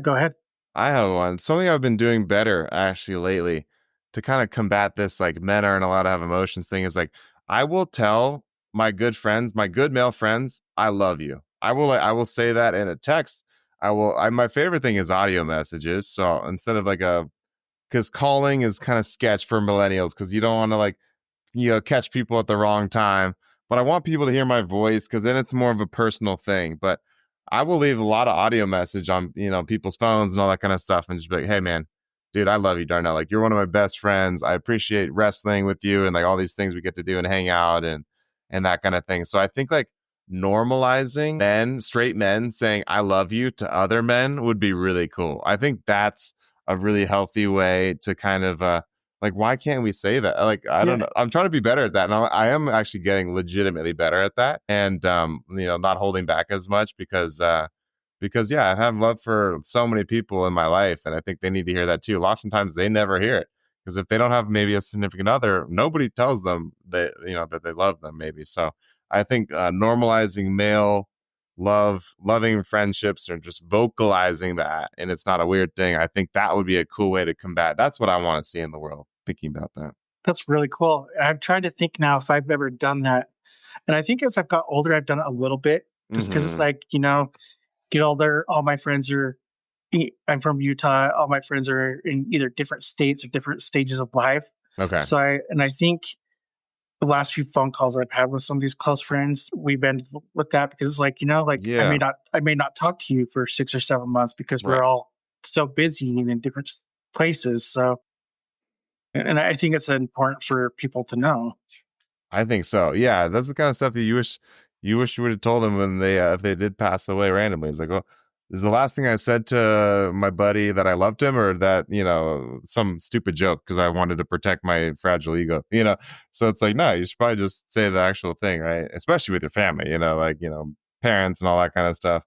Go ahead. I have one. Something I've been doing better actually lately to kind of combat this like men aren't allowed to have emotions thing is like I will tell my good friends, my good male friends, I love you. I will say that in a text. My favorite thing is audio messages. So instead of like a because calling is kind of sketch for millennials because you don't want to like catch people at the wrong time. But I want people to hear my voice because then it's more of a personal thing. But I will leave a lot of audio message on, people's phones and all that kind of stuff and just be like, hey man, dude, I love you, Darnell. Like you're one of my best friends. I appreciate wrestling with you and like all these things we get to do and hang out and that kind of thing. So I think like normalizing straight men saying I love you to other men would be really cool. I think that's a really healthy way to kind of like, why can't we say that? Like, I don't Yeah, know. I'm trying to be better at that. And I am actually getting legitimately better at that. And, not holding back as much because yeah, I have love for so many people in my life. And I think they need to hear that too. Oftentimes they never hear it because if they don't have maybe a significant other, nobody tells them that they love them maybe. So I think normalizing male loving friendships or just vocalizing that and it's not a weird thing. I think that would be a cool way to combat. That's what I want to see in the world. Thinking about that. that's really cool. I'm trying to think now if I've ever done that. And I think as I've got older, I've done it a little bit just because it's Hmm. like, get older, all my friends are, I'm from Utah, all my friends are in either different states or different stages of life. Okay. And I think the last few phone calls I've had with some of these close friends, we've ended with that because it's like, like Yeah. I may not talk to you for 6 or 7 months because we're Right. all so busy and in different places. So, and I think it's important for people to know. I think so. Yeah, that's the kind of stuff that you wish you would have told them when they if they did pass away randomly. It's like, well, this is the last thing I said to my buddy that I loved him, or that some stupid joke because I wanted to protect my fragile ego. So it's like, no, you should probably just say the actual thing, right? Especially with your family. Like parents and all that kind of stuff.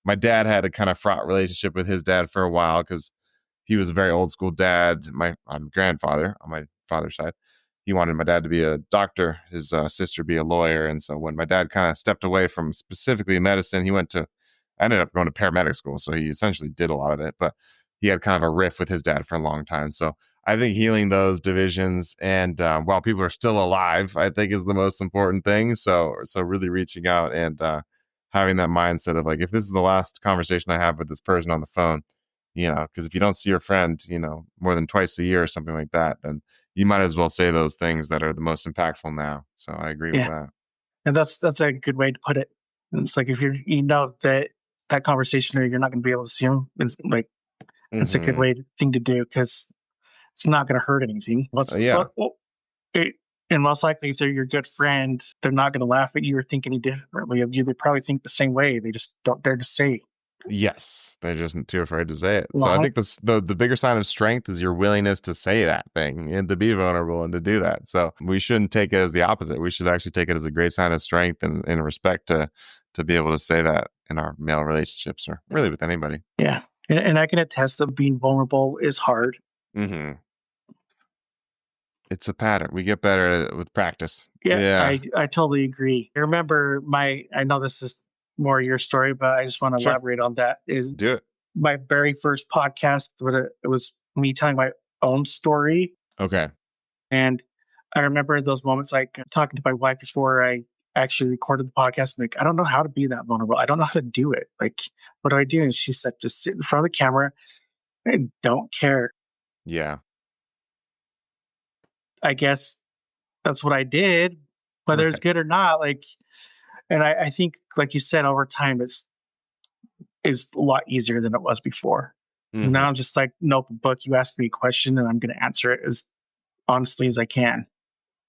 My dad had a kind of fraught relationship with his dad for a while because he was a very old school dad. My grandfather on my father's side, he wanted my dad to be a doctor, his sister be a lawyer, and so when my dad kind of stepped away from specifically medicine, he ended up going to paramedic school. So he essentially did a lot of it, but he had kind of a riff with his dad for a long time. So I think healing those divisions and while people are still alive, I think is the most important thing. So really reaching out and having that mindset of like, if this is the last conversation I have with this person on the phone, because if you don't see your friend, more than twice a year or something like that, then you might as well say those things that are the most impactful now. So I agree with Yeah. that. And that's a good way to put it. And it's like if you know that that conversation or you're not going to be able to see them, it's like it's a good Hmm. thing to do because it's not going to hurt anything. Yeah. It, and most likely, if they're your good friend, they're not going to laugh at you or think any differently of you. They probably think the same way. They just don't dare to say. Yes, they're just too afraid to say it. So I Uh-huh. think the bigger sign of strength is your willingness to say that thing and to be vulnerable and to do that. So we shouldn't take it as the opposite. We should actually take it as a great sign of strength and respect to be able to say that in our male relationships or really with anybody. Yeah. And I can attest that being vulnerable is hard. Hmm. It's a pattern. We get better at it with practice. Yeah, Yeah. I totally agree. I remember I know this is more your story, but I just want to Sure. elaborate on that. Is Do it. my very first podcast, but it was me telling my own story. Okay. And I remember those moments, like talking to my wife before I actually recorded the podcast. I'm like, I don't know how to be that vulnerable. I don't know how to do it. Like, what do I do? And she said, just sit in front of the camera and don't care. Yeah. I guess that's what I did, whether it's Right. good or not. Like, and I think, like you said, over time, is a lot easier than it was before. Because Hmm. now I'm just like, nope, book. You asked me a question, and I'm going to answer it as honestly as I can.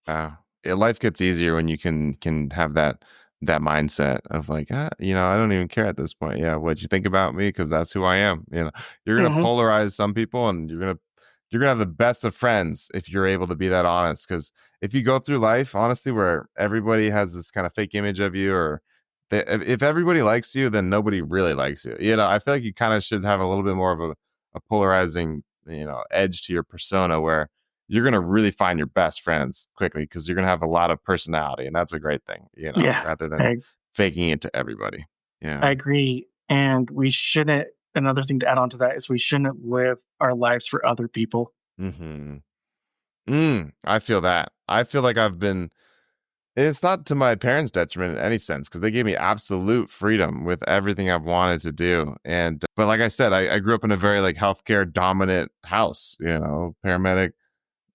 Yeah, life gets easier when you can have that mindset of like, I don't even care at this point. Yeah, what you think about me because that's who I am. You're gonna Hmm. polarize some people, and you're gonna have the best of friends if you're able to be that honest. Because if you go through life honestly, where everybody has this kind of fake image of you, or if everybody likes you, then nobody really likes you. I feel like you kind of should have a little bit more of a polarizing edge to your persona where you're going to really find your best friends quickly because you're going to have a lot of personality. And that's a great thing, Yeah, rather than I, faking it to everybody. I Yeah. agree. And we shouldn't, another thing to add on to that is we shouldn't live our lives for other people. Hmm. I feel that. I feel like it's not to my parents' detriment in any sense because they gave me absolute freedom with everything I've wanted to do. But like I said, I grew up in a very like healthcare dominant house, paramedic,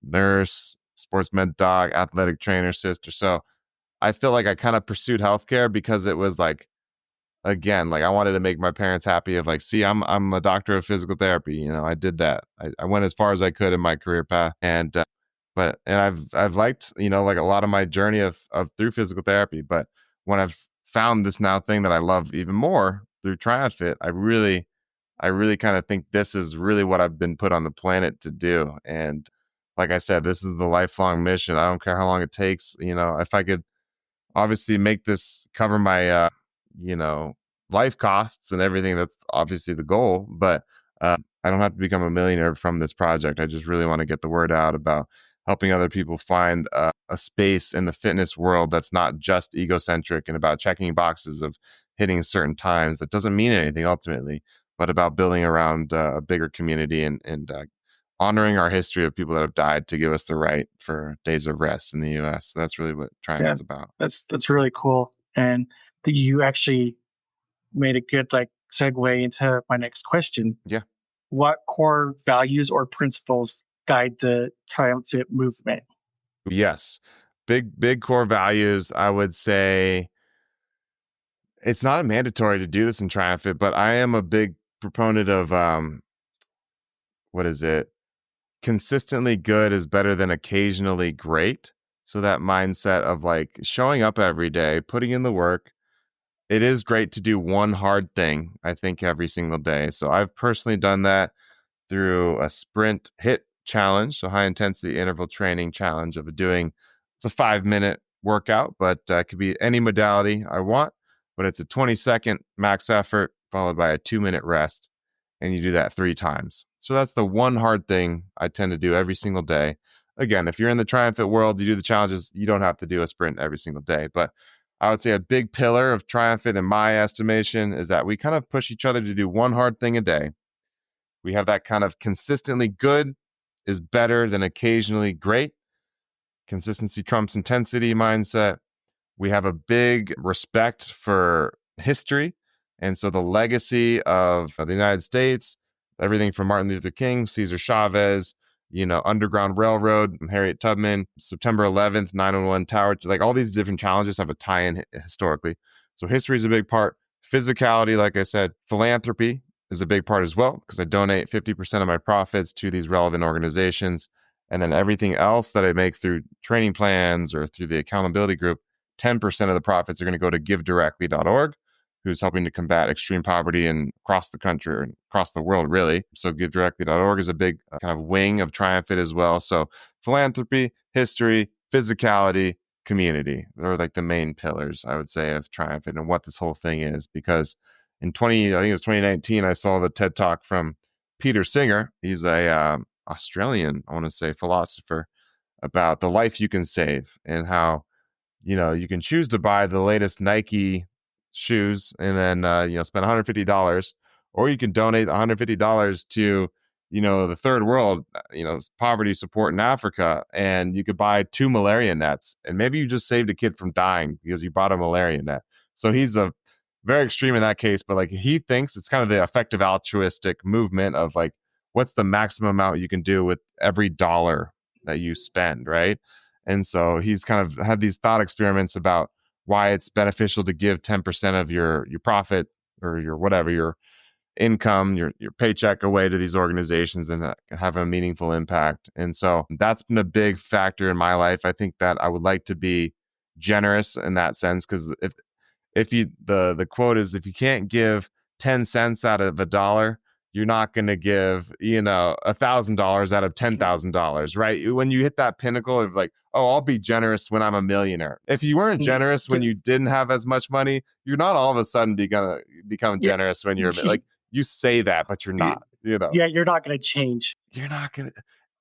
nurse, sports med doc, athletic trainer, sister. So I feel like I kind of pursued healthcare because it was like, again, like I wanted to make my parents happy of like, see, I'm a doctor of physical therapy. I did that. I went as far as I could in my career path. And I've liked, like a lot of my journey of through physical therapy. But when I've found this now thing that I love even more through TriumFit, I really kind of think this is really what I've been put on the planet to do. And like I said, this is the lifelong mission. I don't care how long it takes. If I could obviously make this cover my you know life costs and everything, that's obviously the goal, but I don't have to become a millionaire from this project. I just really want to get the word out about helping other people find a space in the fitness world that's not just egocentric and about checking boxes of hitting certain times that doesn't mean anything ultimately, but about building around a bigger community and honoring our history of people that have died to give us the right for days of rest in the US. So that's really what Triumph Yeah, is about. that's really cool. And that you actually made a good like segue into my next question. Yeah. What core values or principles guide the triumphant movement? Yes. Big core values. I would say it's not mandatory to do this in Triumph, but I am a big proponent of what is it? Consistently good is better than occasionally great. So that mindset of like showing up every day, putting in the work. It is great to do one hard thing, I think, every single day. So I've personally done that through a sprint hit challenge, so high intensity interval training challenge of doing, it's a 5 minute workout, but it could be any modality I want, but it's a 20-second max effort followed by a 2 minute rest. And you do that 3 times. So that's the one hard thing I tend to do every single day. Again, if you're in the triumphant world, you do the challenges, you don't have to do a sprint every single day. But I would say a big pillar of triumphant in my estimation is that we kind of push each other to do one hard thing a day. We have that kind of consistently good is better than occasionally great. Consistency trumps intensity mindset. We have a big respect for history. And so the legacy of the United States, everything from Martin Luther King, Cesar Chavez, Underground Railroad, Harriet Tubman, September 11th, 911 Tower, like all these different challenges have a tie in historically. So history is a big part. Physicality, like I said, philanthropy is a big part as well, because I donate 50% of my profits to these relevant organizations. And then everything else that I make through training plans or through the accountability group, 10% of the profits are going to go to givedirectly.org, who's helping to combat extreme poverty across the country and across the world, really. So givedirectly.org is a big kind of wing of TriumphFit as well. So philanthropy, history, physicality, community. They're like the main pillars, I would say, of TriumphFit and what this whole thing is. Because I think it was 2019, I saw the TED Talk from Peter Singer. He's a Australian, I want to say, philosopher, about the life you can save and how, you can choose to buy the latest Nike shoes and then, spend $150, or you can donate $150 to, the third world, poverty support in Africa, and you could buy 2 malaria nets. And maybe you just saved a kid from dying because you bought a malaria net. So he's a very extreme in that case, but like he thinks it's kind of the effective altruistic movement of like, what's the maximum amount you can do with every dollar that you spend, right? And so he's kind of had these thought experiments about why it's beneficial to give 10% of your profit or your whatever, your income, your paycheck away to these organizations and have a meaningful impact. And so that's been a big factor in my life. I think that I would like to be generous in that sense, because if you the quote is, if you can't give 10 cents out of a dollar, you're not going to give $1,000 out of $10,000, right? When you hit that pinnacle of like, oh, I'll be generous when I'm a millionaire. If you weren't generous when you didn't have as much money, you're not all of a sudden gonna become Yeah. generous when you're like, you say that, but you're not. Yeah, you're not going to change. You're not gonna.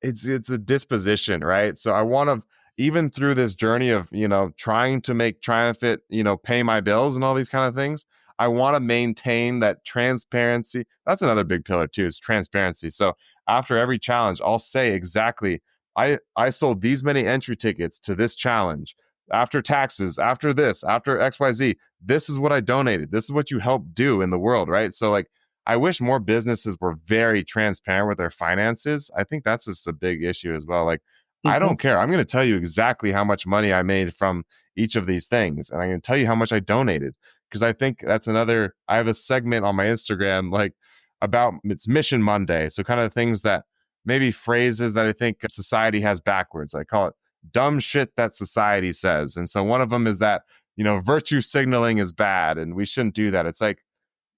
It's a disposition, right? So I want to, even through this journey of trying to make TriumFit pay my bills and all these kind of things, I want to maintain that transparency. That's another big pillar too, is transparency. So after every challenge, I'll say exactly, I sold these many entry tickets to this challenge. After taxes, after this, after XYZ, this is what I donated. This is what you helped do in the world, right? So like, I wish more businesses were very transparent with their finances. I think that's just a big issue as well. Like, I Mhm. don't care. I'm going to tell you exactly how much money I made from each of these things. And I'm going to tell you how much I donated. Because I think that's another, I have a segment on my Instagram, like about, it's Mission Monday. So kind of things that maybe phrases that I think society has backwards. I call it dumb shit that society says. And so one of them is that, virtue signaling is bad and we shouldn't do that. It's like,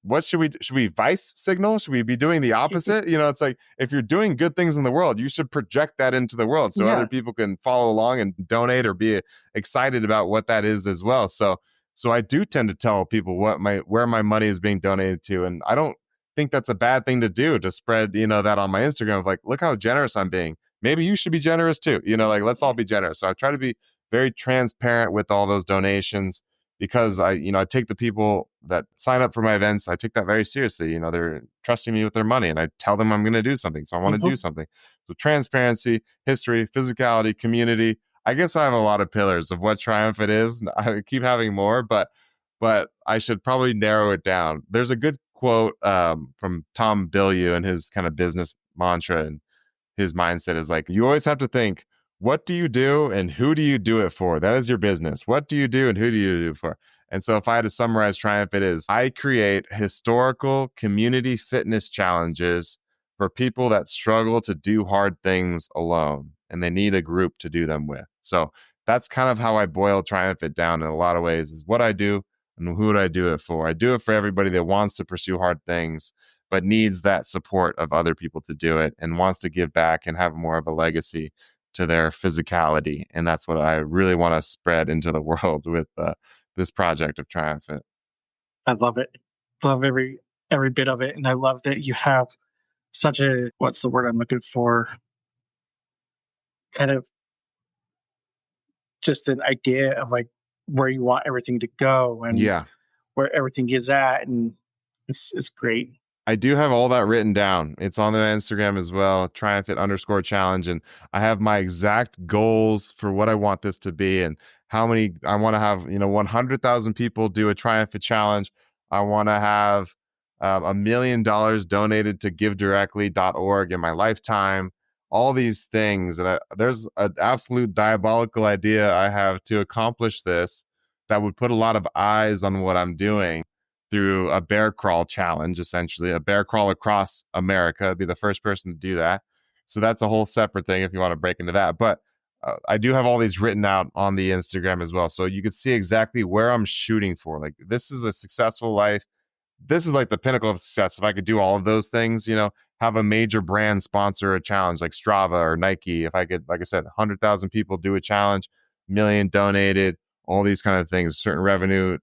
what should we vice signal? Should we be doing the opposite? It's like, if you're doing good things in the world, you should project that into the world so Yeah. other people can follow along and donate or be excited about what that is as well. So I do tend to tell people where my money is being donated to, and I don't think that's a bad thing to do, to spread that on my Instagram of like, look how generous I'm being. Maybe you should be generous too. Like, let's all be generous. So I try to be very transparent with all those donations, because I take the people that sign up for my events, I take that very seriously. They're trusting me with their money, and I tell them I'm going to do something. So I want to do Mhm. something. So transparency, history, physicality, community. I guess I have a lot of pillars of what TriumFit is. I keep having more, but I should probably narrow it down. There's a good quote from Tom Bilyeu and his kind of business mantra, and his mindset is like, you always have to think, what do you do and who do you do it for? That is your business. What do you do and who do you do it for? And so if I had to summarize Triumph, it is, I create historical community fitness challenges for people that struggle to do hard things alone and they need a group to do them with. So that's kind of how I boil Triumph it down in a lot of ways, is what I do and who do I do it for. I do it for everybody that wants to pursue hard things but needs that support of other people to do it and wants to give back and have more of a legacy to their physicality. And that's what I really want to spread into the world with this project of TriumFit. I love it. Love every bit of it, and I love that you have such a, what's the word I'm looking for? Kind of just an idea of like where you want everything to go and Yeah. where everything is at, and it's great. I do have all that written down. It's on the Instagram as well, TriumFit_challenge. And I have my exact goals for what I want this to be and how many I want to have, 100,000 people do a TriumFit challenge. I want to have $1 million donated to givedirectly.org in my lifetime. All these things. And there's an absolute diabolical idea I have to accomplish this that would put a lot of eyes on what I'm doing through a bear crawl challenge, essentially a bear crawl across America. I'd be the first person to do that. So that's a whole separate thing if you want to break into that. But I do have all these written out on the Instagram as well. So you can see exactly where I'm shooting for. Like, this is a successful life. This is like the pinnacle of success. If I could do all of those things, have a major brand sponsor a challenge like Strava or Nike. If I could, like I said, 100,000 people do a challenge, million donated, all these kind of things, certain revenue,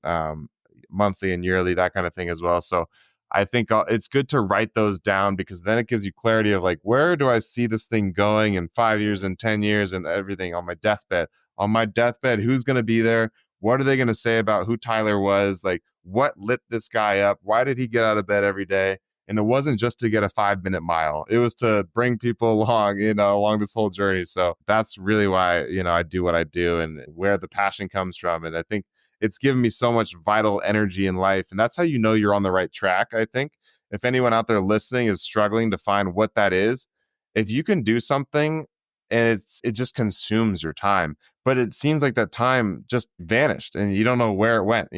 monthly and yearly, that kind of thing as well. So I think it's good to write those down, because then it gives you clarity of like, where do I see this thing going in 5 years and 10 years and everything on my deathbed? On my deathbed, who's going to be there? What are they going to say about who Tyler was? Like, what lit this guy up? Why did he get out of bed every day? And it wasn't just to get a 5-minute mile. It was to bring people along, along this whole journey. So that's really why, I do what I do and where the passion comes from. And I think it's given me so much vital energy in life. And that's how you know you're on the right track, I think. If anyone out there listening is struggling to find what that is, if you can do something and it just consumes your time, but it seems like that time just vanished and you don't know where it went,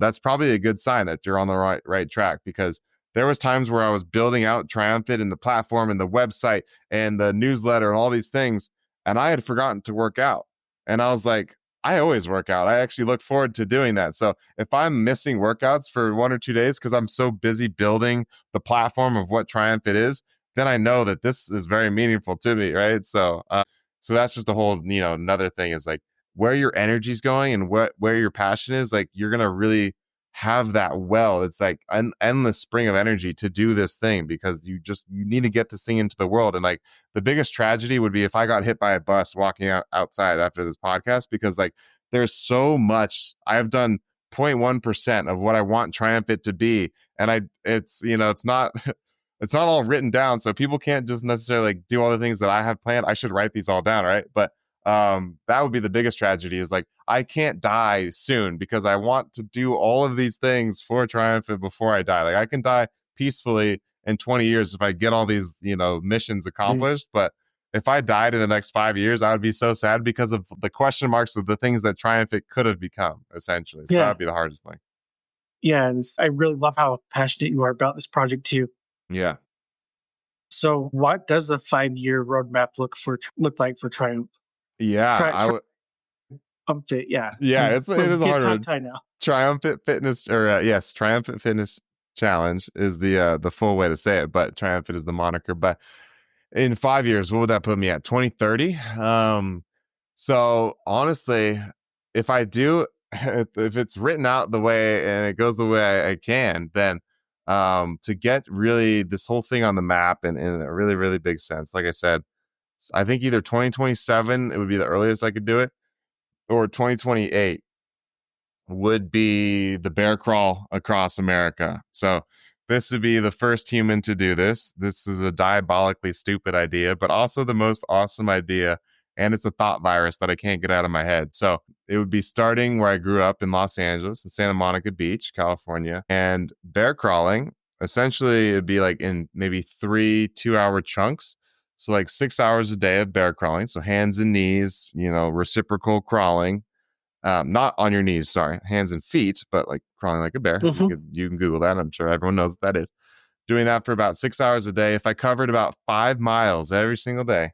that's probably a good sign that you're on the right track, because there was times where I was building out TriumFit and the platform and the website and the newsletter and all these things, and I had forgotten to work out. And I was like, I always work out. I actually look forward to doing that. So if I'm missing workouts for 1 or 2 days because I'm so busy building the platform of what TriumFit is, then I know that this is very meaningful to me, right? So that's just a whole, another thing is like where your energy's going and where your passion is, like you're gonna really have that well. It's like an endless spring of energy to do this thing, because you need to get this thing into the world. And like the biggest tragedy would be if I got hit by a bus walking outside after this podcast, because like there's so much. I've done 0.1% of what I want TriumFit to be, and it's not it's not all written down, so people can't just necessarily like do all the things that I have planned. I should write these all down, right? But that would be the biggest tragedy, is like I can't die soon because I want to do all of these things for TriumFit before I die. Like I can die peacefully in 20 years if I get all these missions accomplished, but if I died in the next 5 years, I would be so sad because of the question marks of the things that TriumFit could have become, essentially. So that would be the hardest thing. Yeah, and I really love how passionate you are about this project too. Yeah. So what does a 5-year roadmap look like for Triumph? Yeah, Fit, yeah. Yeah, it is a hard one. Tie now. TriumFit Fitness, or yes, TriumFit Fitness Challenge is the full way to say it, but TriumFit is the moniker. But in 5 years, what would that put me at? 2030? So honestly, if I do, if it's written out the way and it goes the way I can, then to get really this whole thing on the map and in a really, really big sense, like I said, I think either 2027, it would be the earliest I could do it, or 2028 would be the bear crawl across America. So this would be the first human to do this. This is a diabolically stupid idea, but also the most awesome idea. And it's a thought virus that I can't get out of my head. So it would be starting where I grew up in Los Angeles, in Santa Monica Beach, California, and bear crawling. Essentially, it'd be like in maybe 3 2-hour chunks. So like 6 hours a day of bear crawling. So hands and knees, reciprocal crawling. Not on your knees, sorry, hands and feet, but like crawling like a bear. Mm-hmm. You can Google that. I'm sure everyone knows what that is. Doing that for about 6 hours a day. If I covered about 5 miles every single day,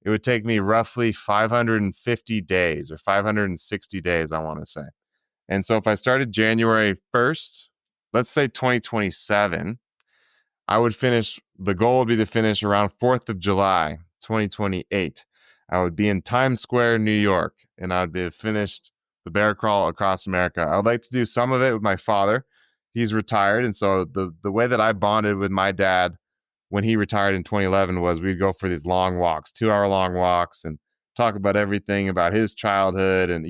it would take me roughly 550 days or 560 days, I want to say. And so if I started January 1st, let's say 2027, I would finish, the goal would be to finish around 4th of July, 2028. I would be in Times Square, New York, and I would be finished the bear crawl across America. I would like to do some of it with my father. He's retired. And so the way that I bonded with my dad when he retired in 2011 was we'd go for these long walks, 2-hour long walks, and talk about everything about his childhood. And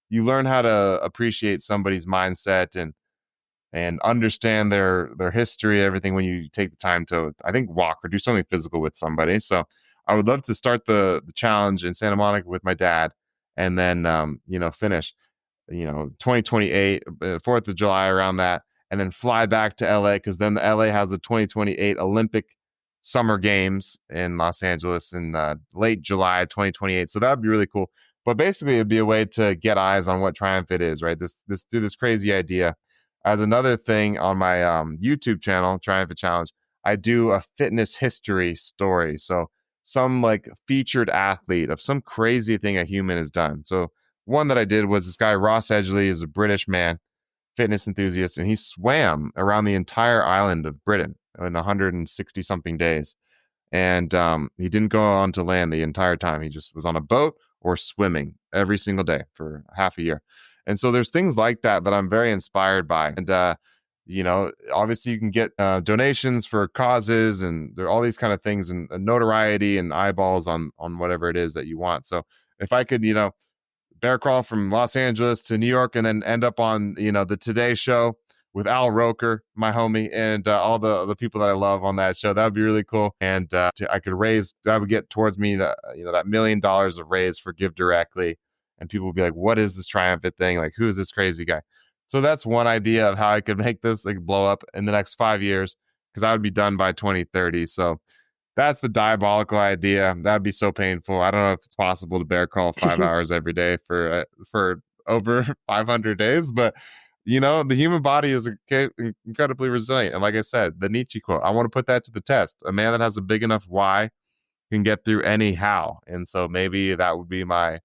you learn how to appreciate somebody's mindset and understand their history, everything, when you take the time to, I think, walk or do something physical with somebody. So I would love to start the challenge in Santa Monica with my dad, and then finish 2028, 4th of July, around that, and then fly back to LA, because then the LA has the 2028 Olympic Summer Games in Los Angeles in late July 2028. So that would be really cool. But basically, it'd be a way to get eyes on what TriumFit is, right? This crazy idea. As another thing on my YouTube channel, TriumFit Challenge, I do a fitness history story. So some like featured athlete of some crazy thing a human has done. So one that I did was this guy, Ross Edgley, is a British man, fitness enthusiast, and he swam around the entire island of Britain in 160 something days. And he didn't go on to land the entire time. He just was on a boat or swimming every single day for half a year. And so there's things like that I'm very inspired by. And Obviously you can get donations for causes, and there are all these kind of things, and notoriety and eyeballs on whatever it is that you want. So if I could, bear crawl from Los Angeles to New York and then end up on, the Today Show with Al Roker, my homie, and all the people that I love on that show, that would be really cool. And I could raise, that would get towards me that, that $1 million of raise for Give Directly. And people would be like, what is this TriumFit thing? Like, who is this crazy guy? So that's one idea of how I could make this like blow up in the next 5 years, because I would be done by 2030. So that's the diabolical idea. That'd be so painful. I don't know if it's possible to bear crawl 5 hours every day for over 500 days, but the human body is incredibly resilient. And like I said, the Nietzsche quote, I want to put that to the test. A man that has a big enough why can get through any how. And so maybe that would be my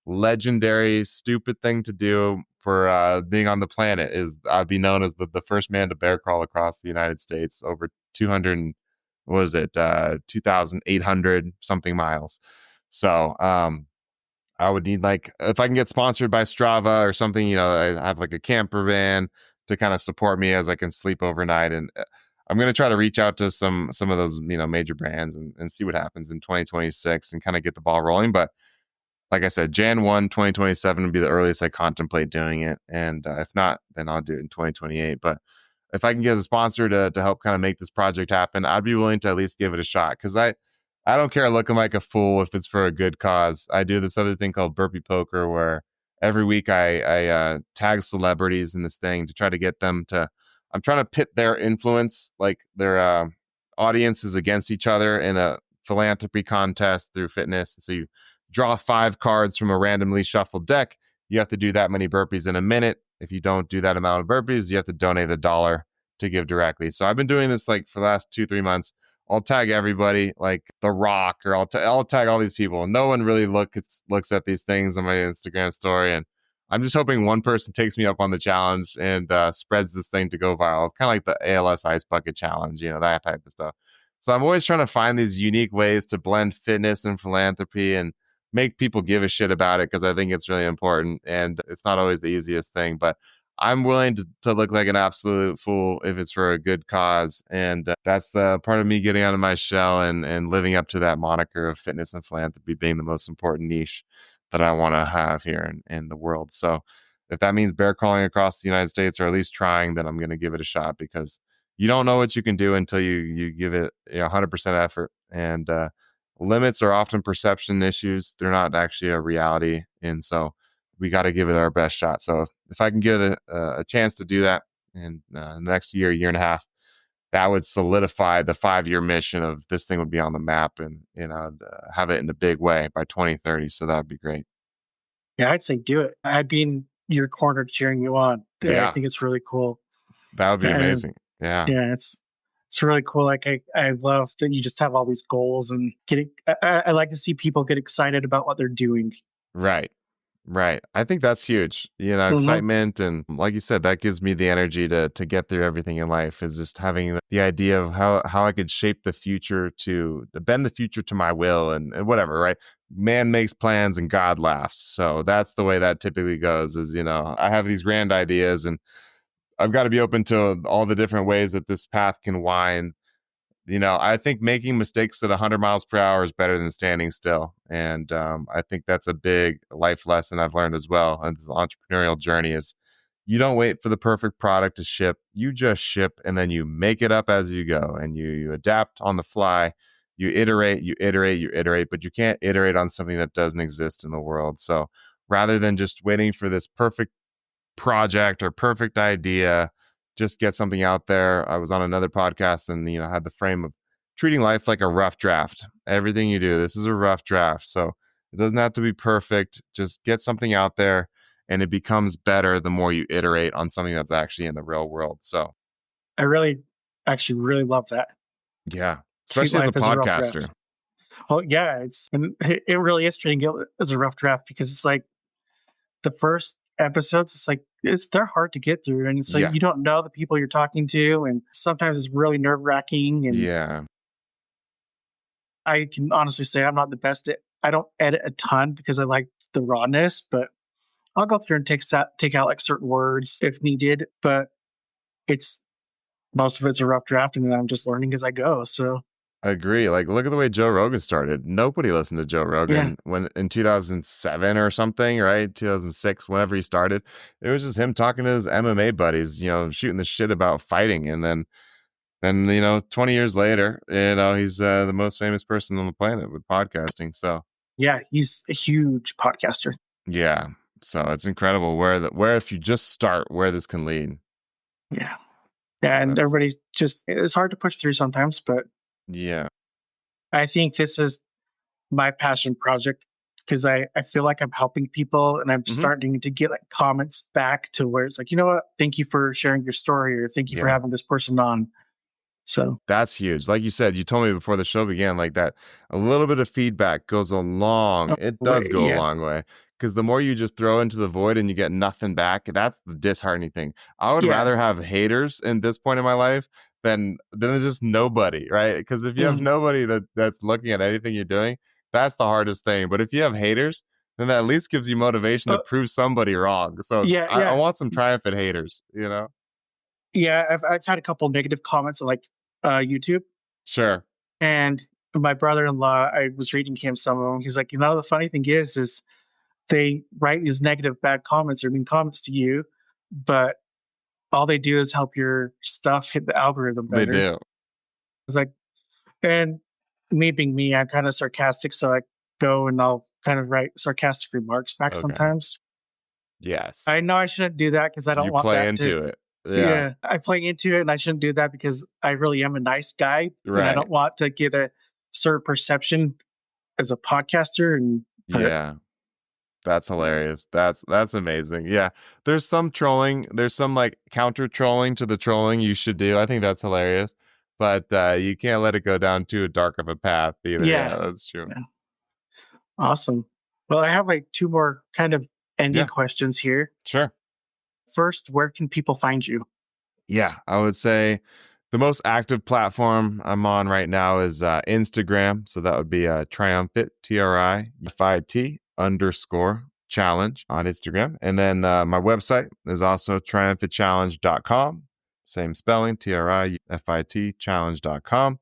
legendary, stupid thing to do for being on the planet. Is I'd be known as the first man to bear crawl across the United States over 200, what is it, 2,800 something miles. So I would need, like, if I can get sponsored by Strava or something, I have like a camper van to kind of support me as I can sleep overnight. And I'm going to try to reach out to some of those, major brands, and see what happens in 2026 and kind of get the ball rolling. But like I said, Jan 1, 2027 would be the earliest I contemplate doing it. And if not, then I'll do it in 2028. But if I can get a sponsor to help kind of make this project happen, I'd be willing to at least give it a shot. Because I don't care looking like a fool if it's for a good cause. I do this other thing called burpee poker, where every week I tag celebrities in this thing to try to get them to, I'm trying to pit their influence, like their audiences, against each other in a philanthropy contest through fitness. So you draw 5 cards from a randomly shuffled deck. You have to do that many burpees in a minute. If you don't do that amount of burpees, you have to donate $1 to Give Directly. So I've been doing this like for the last 2-3 months. I'll tag everybody, like The Rock, or I'll tag all these people. No one really looks at these things on my Instagram story, and I'm just hoping one person takes me up on the challenge and spreads this thing to go viral. Kind of like the ALS Ice Bucket Challenge, that type of stuff. So I'm always trying to find these unique ways to blend fitness and philanthropy and make people give a shit about it, because I think it's really important, and it's not always the easiest thing, but I'm willing to look like an absolute fool if it's for a good cause. And that's the part of me getting out of my shell and living up to that moniker of fitness and philanthropy being the most important niche that I want to have here in the world. So if that means bear crawling across the United States, or at least trying, then I'm going to give it a shot, because you don't know what you can do until you give it 100% effort. And limits are often perception issues. They're not actually a reality. And so we got to give it our best shot. So if I can get a chance to do that in the next year and a half, that would solidify the 5-year mission of this thing would be on the map, and have it in a big way by 2030. So that would be great. Yeah, I'd say do it. I'd be in your corner cheering you on. I Yeah, think it's really cool. that would be And amazing. Yeah. yeah, it's really cool. Like I love that you just have all these goals, and getting. I like to see people get excited about what they're doing. Right. Right. I think that's huge. Hmm. Excitement, and like you said, that gives me the energy to get through everything in life, is just having the idea of how I could shape the future, to bend the future to my will, and whatever, right? Man makes plans and God laughs. So that's the way that typically goes, is, I have these grand ideas, and I've got to be open to all the different ways that this path can wind. I think making mistakes at 100 miles per hour is better than standing still. And I think that's a big life lesson I've learned as well. And this entrepreneurial journey is, you don't wait for the perfect product to ship. You just ship, and then you make it up as you go, and you adapt on the fly. You iterate, but you can't iterate on something that doesn't exist in the world. So rather than just waiting for this perfect project or perfect idea, just get something out there. I was on another podcast, and had the frame of treating life like a rough draft. Everything you do, this is a rough draft, so it doesn't have to be perfect. Just get something out there, and it becomes better the more you iterate on something that's actually in the real world. So I actually really love that. yeah, Treat especially as a life as a rough draft. podcaster. Oh yeah, it really is treating it as a rough draft, because it's like the first episodes. It's like they're hard to get through, and it's like Yeah, you don't know the people you're talking to, and sometimes it's really nerve wracking. And yeah, I can honestly say I'm not the best at. I don't edit a ton because I like the rawness, but I'll go through and take out like certain words if needed. But it's most of it's a rough draft, and then I'm just learning as I go. So I agree. Like, look at the way Joe Rogan started. Nobody listened to Joe yeah, Rogan when in 2007 or something, right? 2006, whenever he started. It was just him talking to his MMA buddies, shooting the shit about fighting. And then 20 years later, he's the most famous person on the planet with podcasting. So, yeah, he's a huge podcaster. yeah. So it's incredible where if you just start, where this can lead. Yeah, So yeah, and that's, everybody's just it's hard to push through sometimes, but yeah. I think this is my passion project because I feel like I'm helping people and I'm Hmm. starting to get like comments back to where it's like, you know what, thank you for sharing your story or thank you for Yeah. having this person on. So That's huge. Like you said, you told me before the show began, like that a little bit of feedback goes it does go a yeah. long way. Because the more you just throw into the void and you get nothing back, that's the disheartening thing. I would Yeah. rather have haters in this point in my life than just nobody, right? Because if you have Mm. nobody that's looking at anything you're doing, that's the hardest thing. But if you have haters, then that at least gives you motivation to Uh, prove somebody wrong. So yeah, I yeah. want some triumphant haters. Yeah, I've had a couple negative comments on like YouTube. Sure. And my brother-in-law, I was reading him some of them. He's like, you know, the funny thing is they write these negative, bad comments or mean comments to you, but all they do is help your stuff hit the algorithm They better. do. It's like, and me being me, I'm kind of sarcastic, so I go and I'll kind of write sarcastic remarks back Okay. sometimes. Yes. I know I shouldn't do that because I don't You want play that to. into it. Yeah. Yeah, I play into it, and I shouldn't do that because I really am a nice guy, and I Right. don't want to get a certain perception as a podcaster. And but Yeah. That's hilarious. That's amazing. Yeah. There's some trolling. There's some like counter trolling to the trolling you should do. I think that's hilarious. But you can't let it go down too dark of a path either. yeah, Yeah, that's true. yeah, awesome. Well, I have like two more kind of ending Yeah, questions here. sure. First, where can people find you? Yeah, I would say the most active platform I'm on right now is Instagram. So that would be TriumFit, TriumFit underscore challenge on Instagram. And then my website is also triumphitchallenge.com. Same spelling, TriFit challenge.com.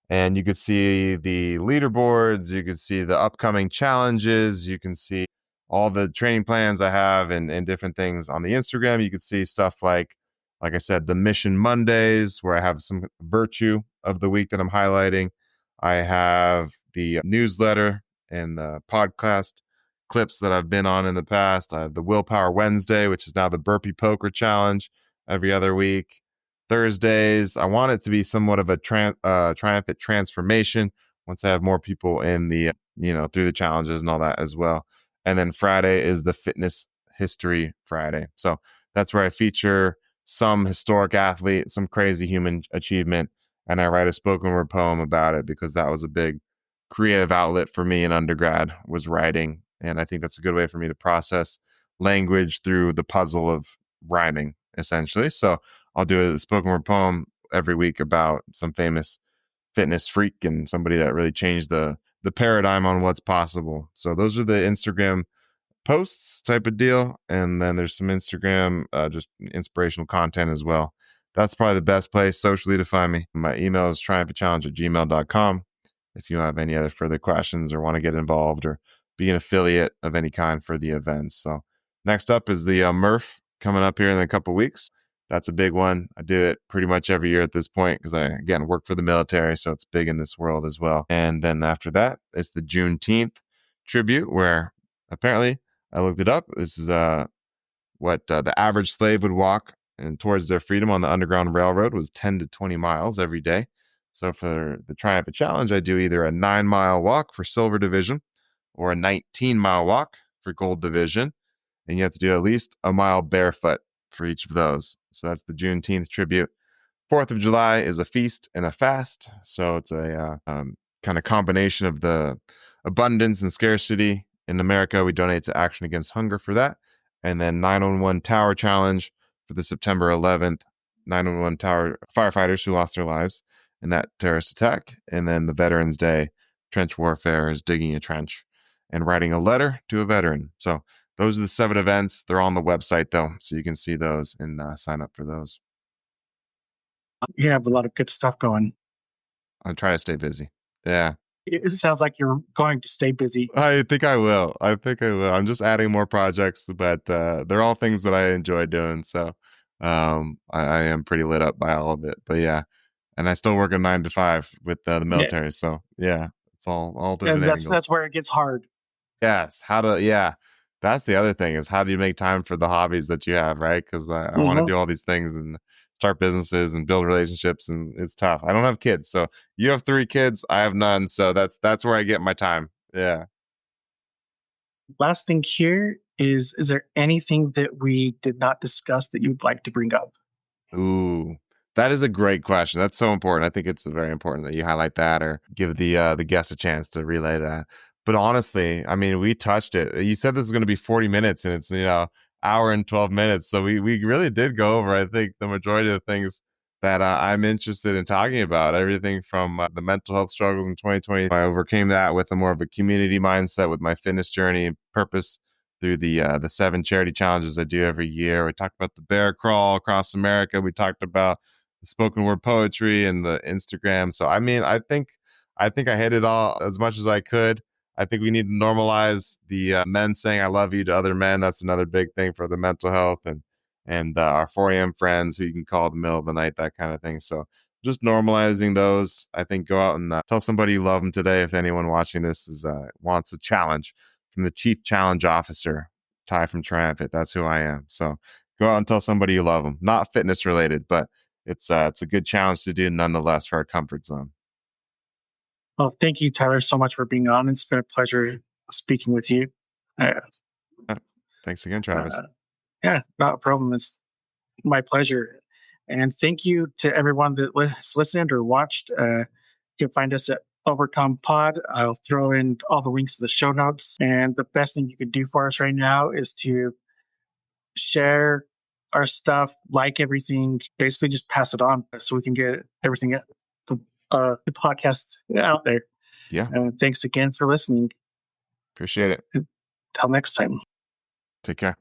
And you could see the leaderboards, you could see the upcoming challenges, you can see all the training plans I have and different things on the Instagram. You could see stuff like I said, the Mission Mondays, where I have some virtue of the week that I'm highlighting. I have the newsletter and the podcast clips that I've been on in the past. I have the Willpower Wednesday, which is now the Burpee Poker Challenge every other week. Thursdays, I want it to be somewhat of a triumphant transformation once I have more people in through the challenges and all that as well. And then Friday is the Fitness History Friday. So that's where I feature some historic athlete, some crazy human achievement, and I write a spoken word poem about it because that was a big creative outlet for me in undergrad was writing. And I think that's a good way for me to process language through the puzzle of rhyming, essentially. So I'll do a spoken word poem every week about some famous fitness freak and somebody that really changed the paradigm on what's possible. So those are the Instagram posts type of deal. And then there's some Instagram, just inspirational content as well. That's probably the best place socially to find me. My email is triumphachallenge@gmail.com. If you have any other further questions or want to get involved or be an affiliate of any kind for the events. So next up is the Murph coming up here in a couple weeks. That's a big one. I do it pretty much every year at this point because I, again, work for the military. So it's big in this world as well. And then after that, it's the Juneteenth tribute where apparently I looked it up. This is what the average slave would walk and towards their freedom on the Underground Railroad was 10 to 20 miles every day. So for the Triumphant Challenge, I do either a 9-mile walk for Silver Division or a 19-mile walk for Gold Division. And you have to do at least a mile barefoot for each of those. So that's the Juneteenth tribute. 4th of July is a feast and a fast. So it's a kind of combination of the abundance and scarcity. In America, we donate to Action Against Hunger for that. And then 911 Tower Challenge for the September 11th 911 Tower firefighters who lost their lives in that terrorist attack. And then the Veterans Day trench warfare is digging a trench and writing a letter to a veteran. So those are the 7 events. They're on the website, though, so you can see those and sign up for those. You have a lot of good stuff going. I'm trying to stay busy. Yeah. It sounds like you're going to stay busy. I think I will. I think I will. I'm just adding more projects, but they're all things that I enjoy doing. So I am pretty lit up by all of it. But yeah, and I still work a 9 to 5 with the Yeah, military. So yeah, it's all and different that's angles. that's where it gets hard. Yes, how to yeah. That's the other thing is how do you make time for the hobbies that you have, right? Because I want to Hmm. do all these things and start businesses and build relationships, and it's tough. I don't have kids, so you have 3 kids, I have none, so that's where I get my time. Yeah. Last thing here is there anything that we did not discuss that you'd like to bring up? Ooh, that is a great question. That's so important. I think it's very important that you highlight that or give the guest a chance to relay that. But honestly, I mean, we touched it. You said this is going to be 40 minutes, and it's hour and 12 minutes. So we really did go over. I think the majority of the things that I'm interested in talking about. Everything from the mental health struggles in 2020. I overcame that with a more of a community mindset with my fitness journey and purpose through the 7 charity challenges I do every year. We talked about the bear crawl across America. We talked about the spoken word poetry and the Instagram. So I mean, I think I hit it all as much as I could. I think we need to normalize the men saying "I love you" to other men. That's another big thing for the mental health and our 4 a.m. friends who you can call in the middle of the night, that kind of thing. So just normalizing those. I think go out and tell somebody you love them today. If anyone watching this is wants a challenge from the Chief Challenge Officer, Ty from TriumFit. That's who I am. So go out and tell somebody you love them. Not fitness related, but it's a good challenge to do nonetheless for our comfort zone. Well, thank you, Tyler, so much for being on. It's been a pleasure speaking with you. Uh, Uh, Thanks again, Travis. uh, yeah, not a problem. It's my pleasure. And thank you to everyone that has listened or watched. You can find us at Overcome Pod. I'll throw in all the links to the show notes. And the best thing you can do for us right now is to share our stuff, like everything, basically just pass it on so we can get everything the, the podcast out there. Yeah, Thanks again for listening. appreciate it. Until next time. Take care.